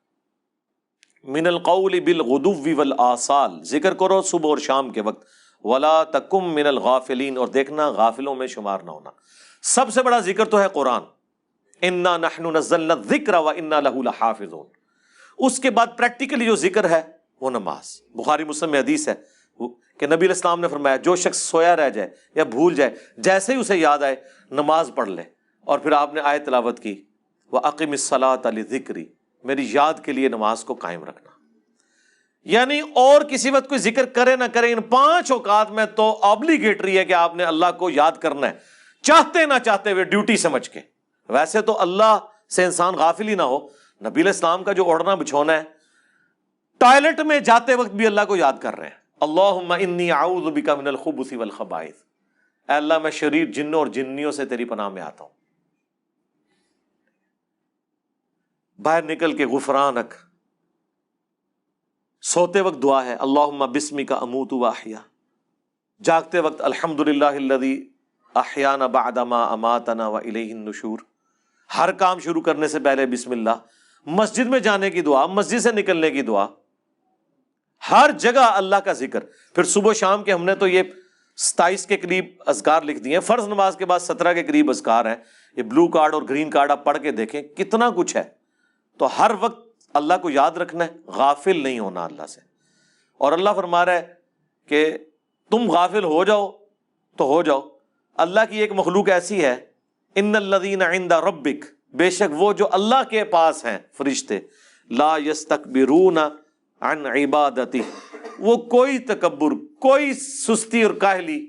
من القول بالغدو والآصال، ذکر کرو صبح اور شام کے وقت، ولا تکم من الغافلین، اور دیکھنا غافلوں میں شمار نہ ہونا۔ سب سے بڑا ذکر تو ہے قرآن، انا نحن نزلنا الذکر وانا لہ لحافظون۔ اس کے بعد پریکٹیکلی جو ذکر ہے وہ نماز۔ بخاری مسلم میں حدیث ہے کہ نبی علیہ السلام نے فرمایا جو شخص سویا رہ جائے یا بھول جائے، جیسے ہی اسے یاد آئے نماز پڑھ لے، اور پھر آپ نے آیت تلاوت کی وَأَقِمِ الصَّلَاةَ لِذِكْرِي، میری یاد کے لیے نماز کو قائم رکھنا۔ یعنی اور کسی وقت کوئی ذکر کرے نہ کرے، ان 5 اوقات میں تو آبلیگیٹری ہے کہ آپ نے اللہ کو یاد کرنا ہے، چاہتے نہ چاہتے ہوئے، ڈیوٹی سمجھ کے۔ ویسے تو اللہ سے انسان غافل ہی نہ ہو، نبی علیہ السلام کا جو اوڑھنا بچھونا ہے، ٹوائلٹ میں جاتے وقت بھی اللہ کو یاد کر رہے ہیں، اللہم انی اعوذ بک من الخبث والخبائث، اے اللہ میں شریر جنوں اور جنیوں سے تیری پناہ میں آتا ہوں۔ باہر نکل کے غفرانک، سوتے وقت دعا ہے اللہم بسمک اموت و احیا، جاگتے وقت الحمدللہ الذی احیانا بعد ما اماتنا و الیہ النشور، ہر کام شروع کرنے سے پہلے بسم اللہ، مسجد میں جانے کی دعا، مسجد سے نکلنے کی دعا، ہر جگہ اللہ کا ذکر۔ پھر صبح شام کے ہم نے تو یہ 27 کے قریب اذکار لکھ دیے ہیں، فرض نماز کے بعد 17 کے قریب اذکار ہیں، یہ بلو کارڈ اور گرین کارڈ آپ پڑھ کے دیکھیں کتنا کچھ ہے۔ تو ہر وقت اللہ کو یاد رکھنا ہے، غافل نہیں ہونا اللہ سے۔ اور اللہ فرما رہا ہے کہ تم غافل ہو جاؤ تو ہو جاؤ، اللہ کی ایک مخلوق ایسی ہے، ان الذین عند ربک، بے شک وہ جو اللہ کے پاس ہیں فرشتے، لا یستکبرون عن عبادتی، وہ کوئی تکبر، کوئی سستی اور کاہلی،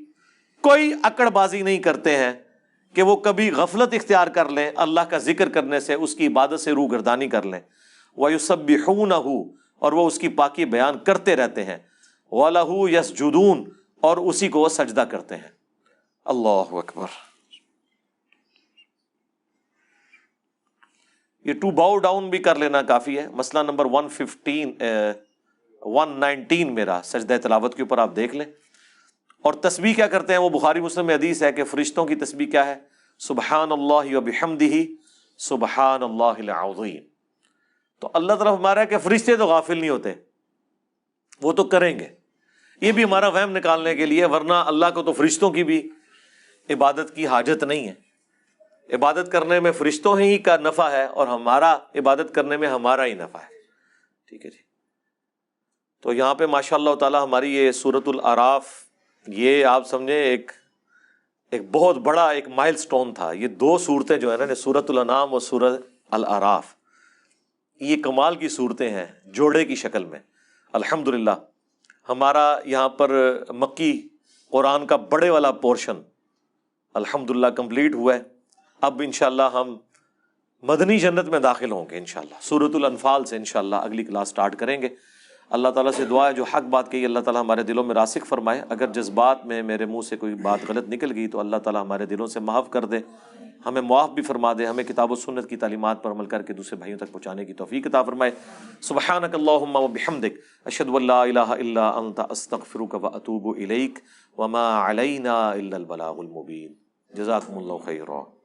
کوئی اکڑ بازی نہیں کرتے ہیں کہ وہ کبھی غفلت اختیار کر لیں اللہ کا ذکر کرنے سے، اس کی عبادت سے روگردانی کر لیں، وَيُسَبِّحُونَهُ، اور وہ اس کی پاکی بیان کرتے رہتے ہیں، وَلَهُ يَسْجُدُونَ، اور اسی کو وہ سجدہ کرتے ہیں۔ اللہ اکبر۔ یہ ٹو باؤ ڈاؤن بھی کر لینا کافی ہے، مسئلہ نمبر 119 میرا سجدہ تلاوت کے اوپر آپ دیکھ لیں۔ اور تسبیح کیا کرتے ہیں، وہ بخاری مسلم میں حدیث ہے کہ فرشتوں کی تسبیح کیا ہے، سبحان اللہ وبحمدہ سبحان اللہ العظیم۔ تو اللہ تعالیٰ ہمارا ہے کہ فرشتے تو غافل نہیں ہوتے، وہ تو کریں گے، یہ بھی ہمارا وہم نکالنے کے لیے، ورنہ اللہ کو تو فرشتوں کی بھی عبادت کی حاجت نہیں ہے۔ عبادت کرنے میں فرشتوں ہی کا نفع ہے اور ہمارا عبادت کرنے میں ہمارا ہی نفع ہے۔ ٹھیک ہے جی۔ تو یہاں پہ ماشاء اللہ تعالیٰ ہماری یہ سورۃ الاعراف، یہ آپ سمجھیں ایک بہت بڑا ایک مائل سٹون تھا۔ یہ 2 صورتیں جو ہے نا، سورۃ الانعام اور سورۃ الاعراف، یہ کمال کی صورتیں ہیں جوڑے کی شکل میں۔ الحمدللہ ہمارا یہاں پر مکی قرآن کا بڑے والا پورشن الحمدللہ کمپلیٹ ہوا ہے۔ اب انشاءاللہ ہم مدنی جنت میں داخل ہوں گے انشاءاللہ، سورۃ الانفال سے انشاءاللہ اگلی کلاس سٹارٹ کریں گے۔ اللہ تعالیٰ سے دعا ہے جو حق بات کہی اللہ تعالیٰ ہمارے دلوں میں راسخ فرمائے، اگر جذبات میں میرے منہ سے کوئی بات غلط نکل گئی تو اللہ تعالیٰ ہمارے دلوں سے معاف کر دے، ہمیں معاف بھی فرما دے، ہمیں کتاب و سنت کی تعلیمات پر عمل کر کے دوسرے بھائیوں تک پہنچانے کی توفیق عطا فرمائے۔ سبحانک اللہم و بحمدک، اشہد ان لا الہ الا انت، استغفرک و اتوب الیک، وما علینا الا البلاغ المبین۔ جزاکم اللہ خیرا۔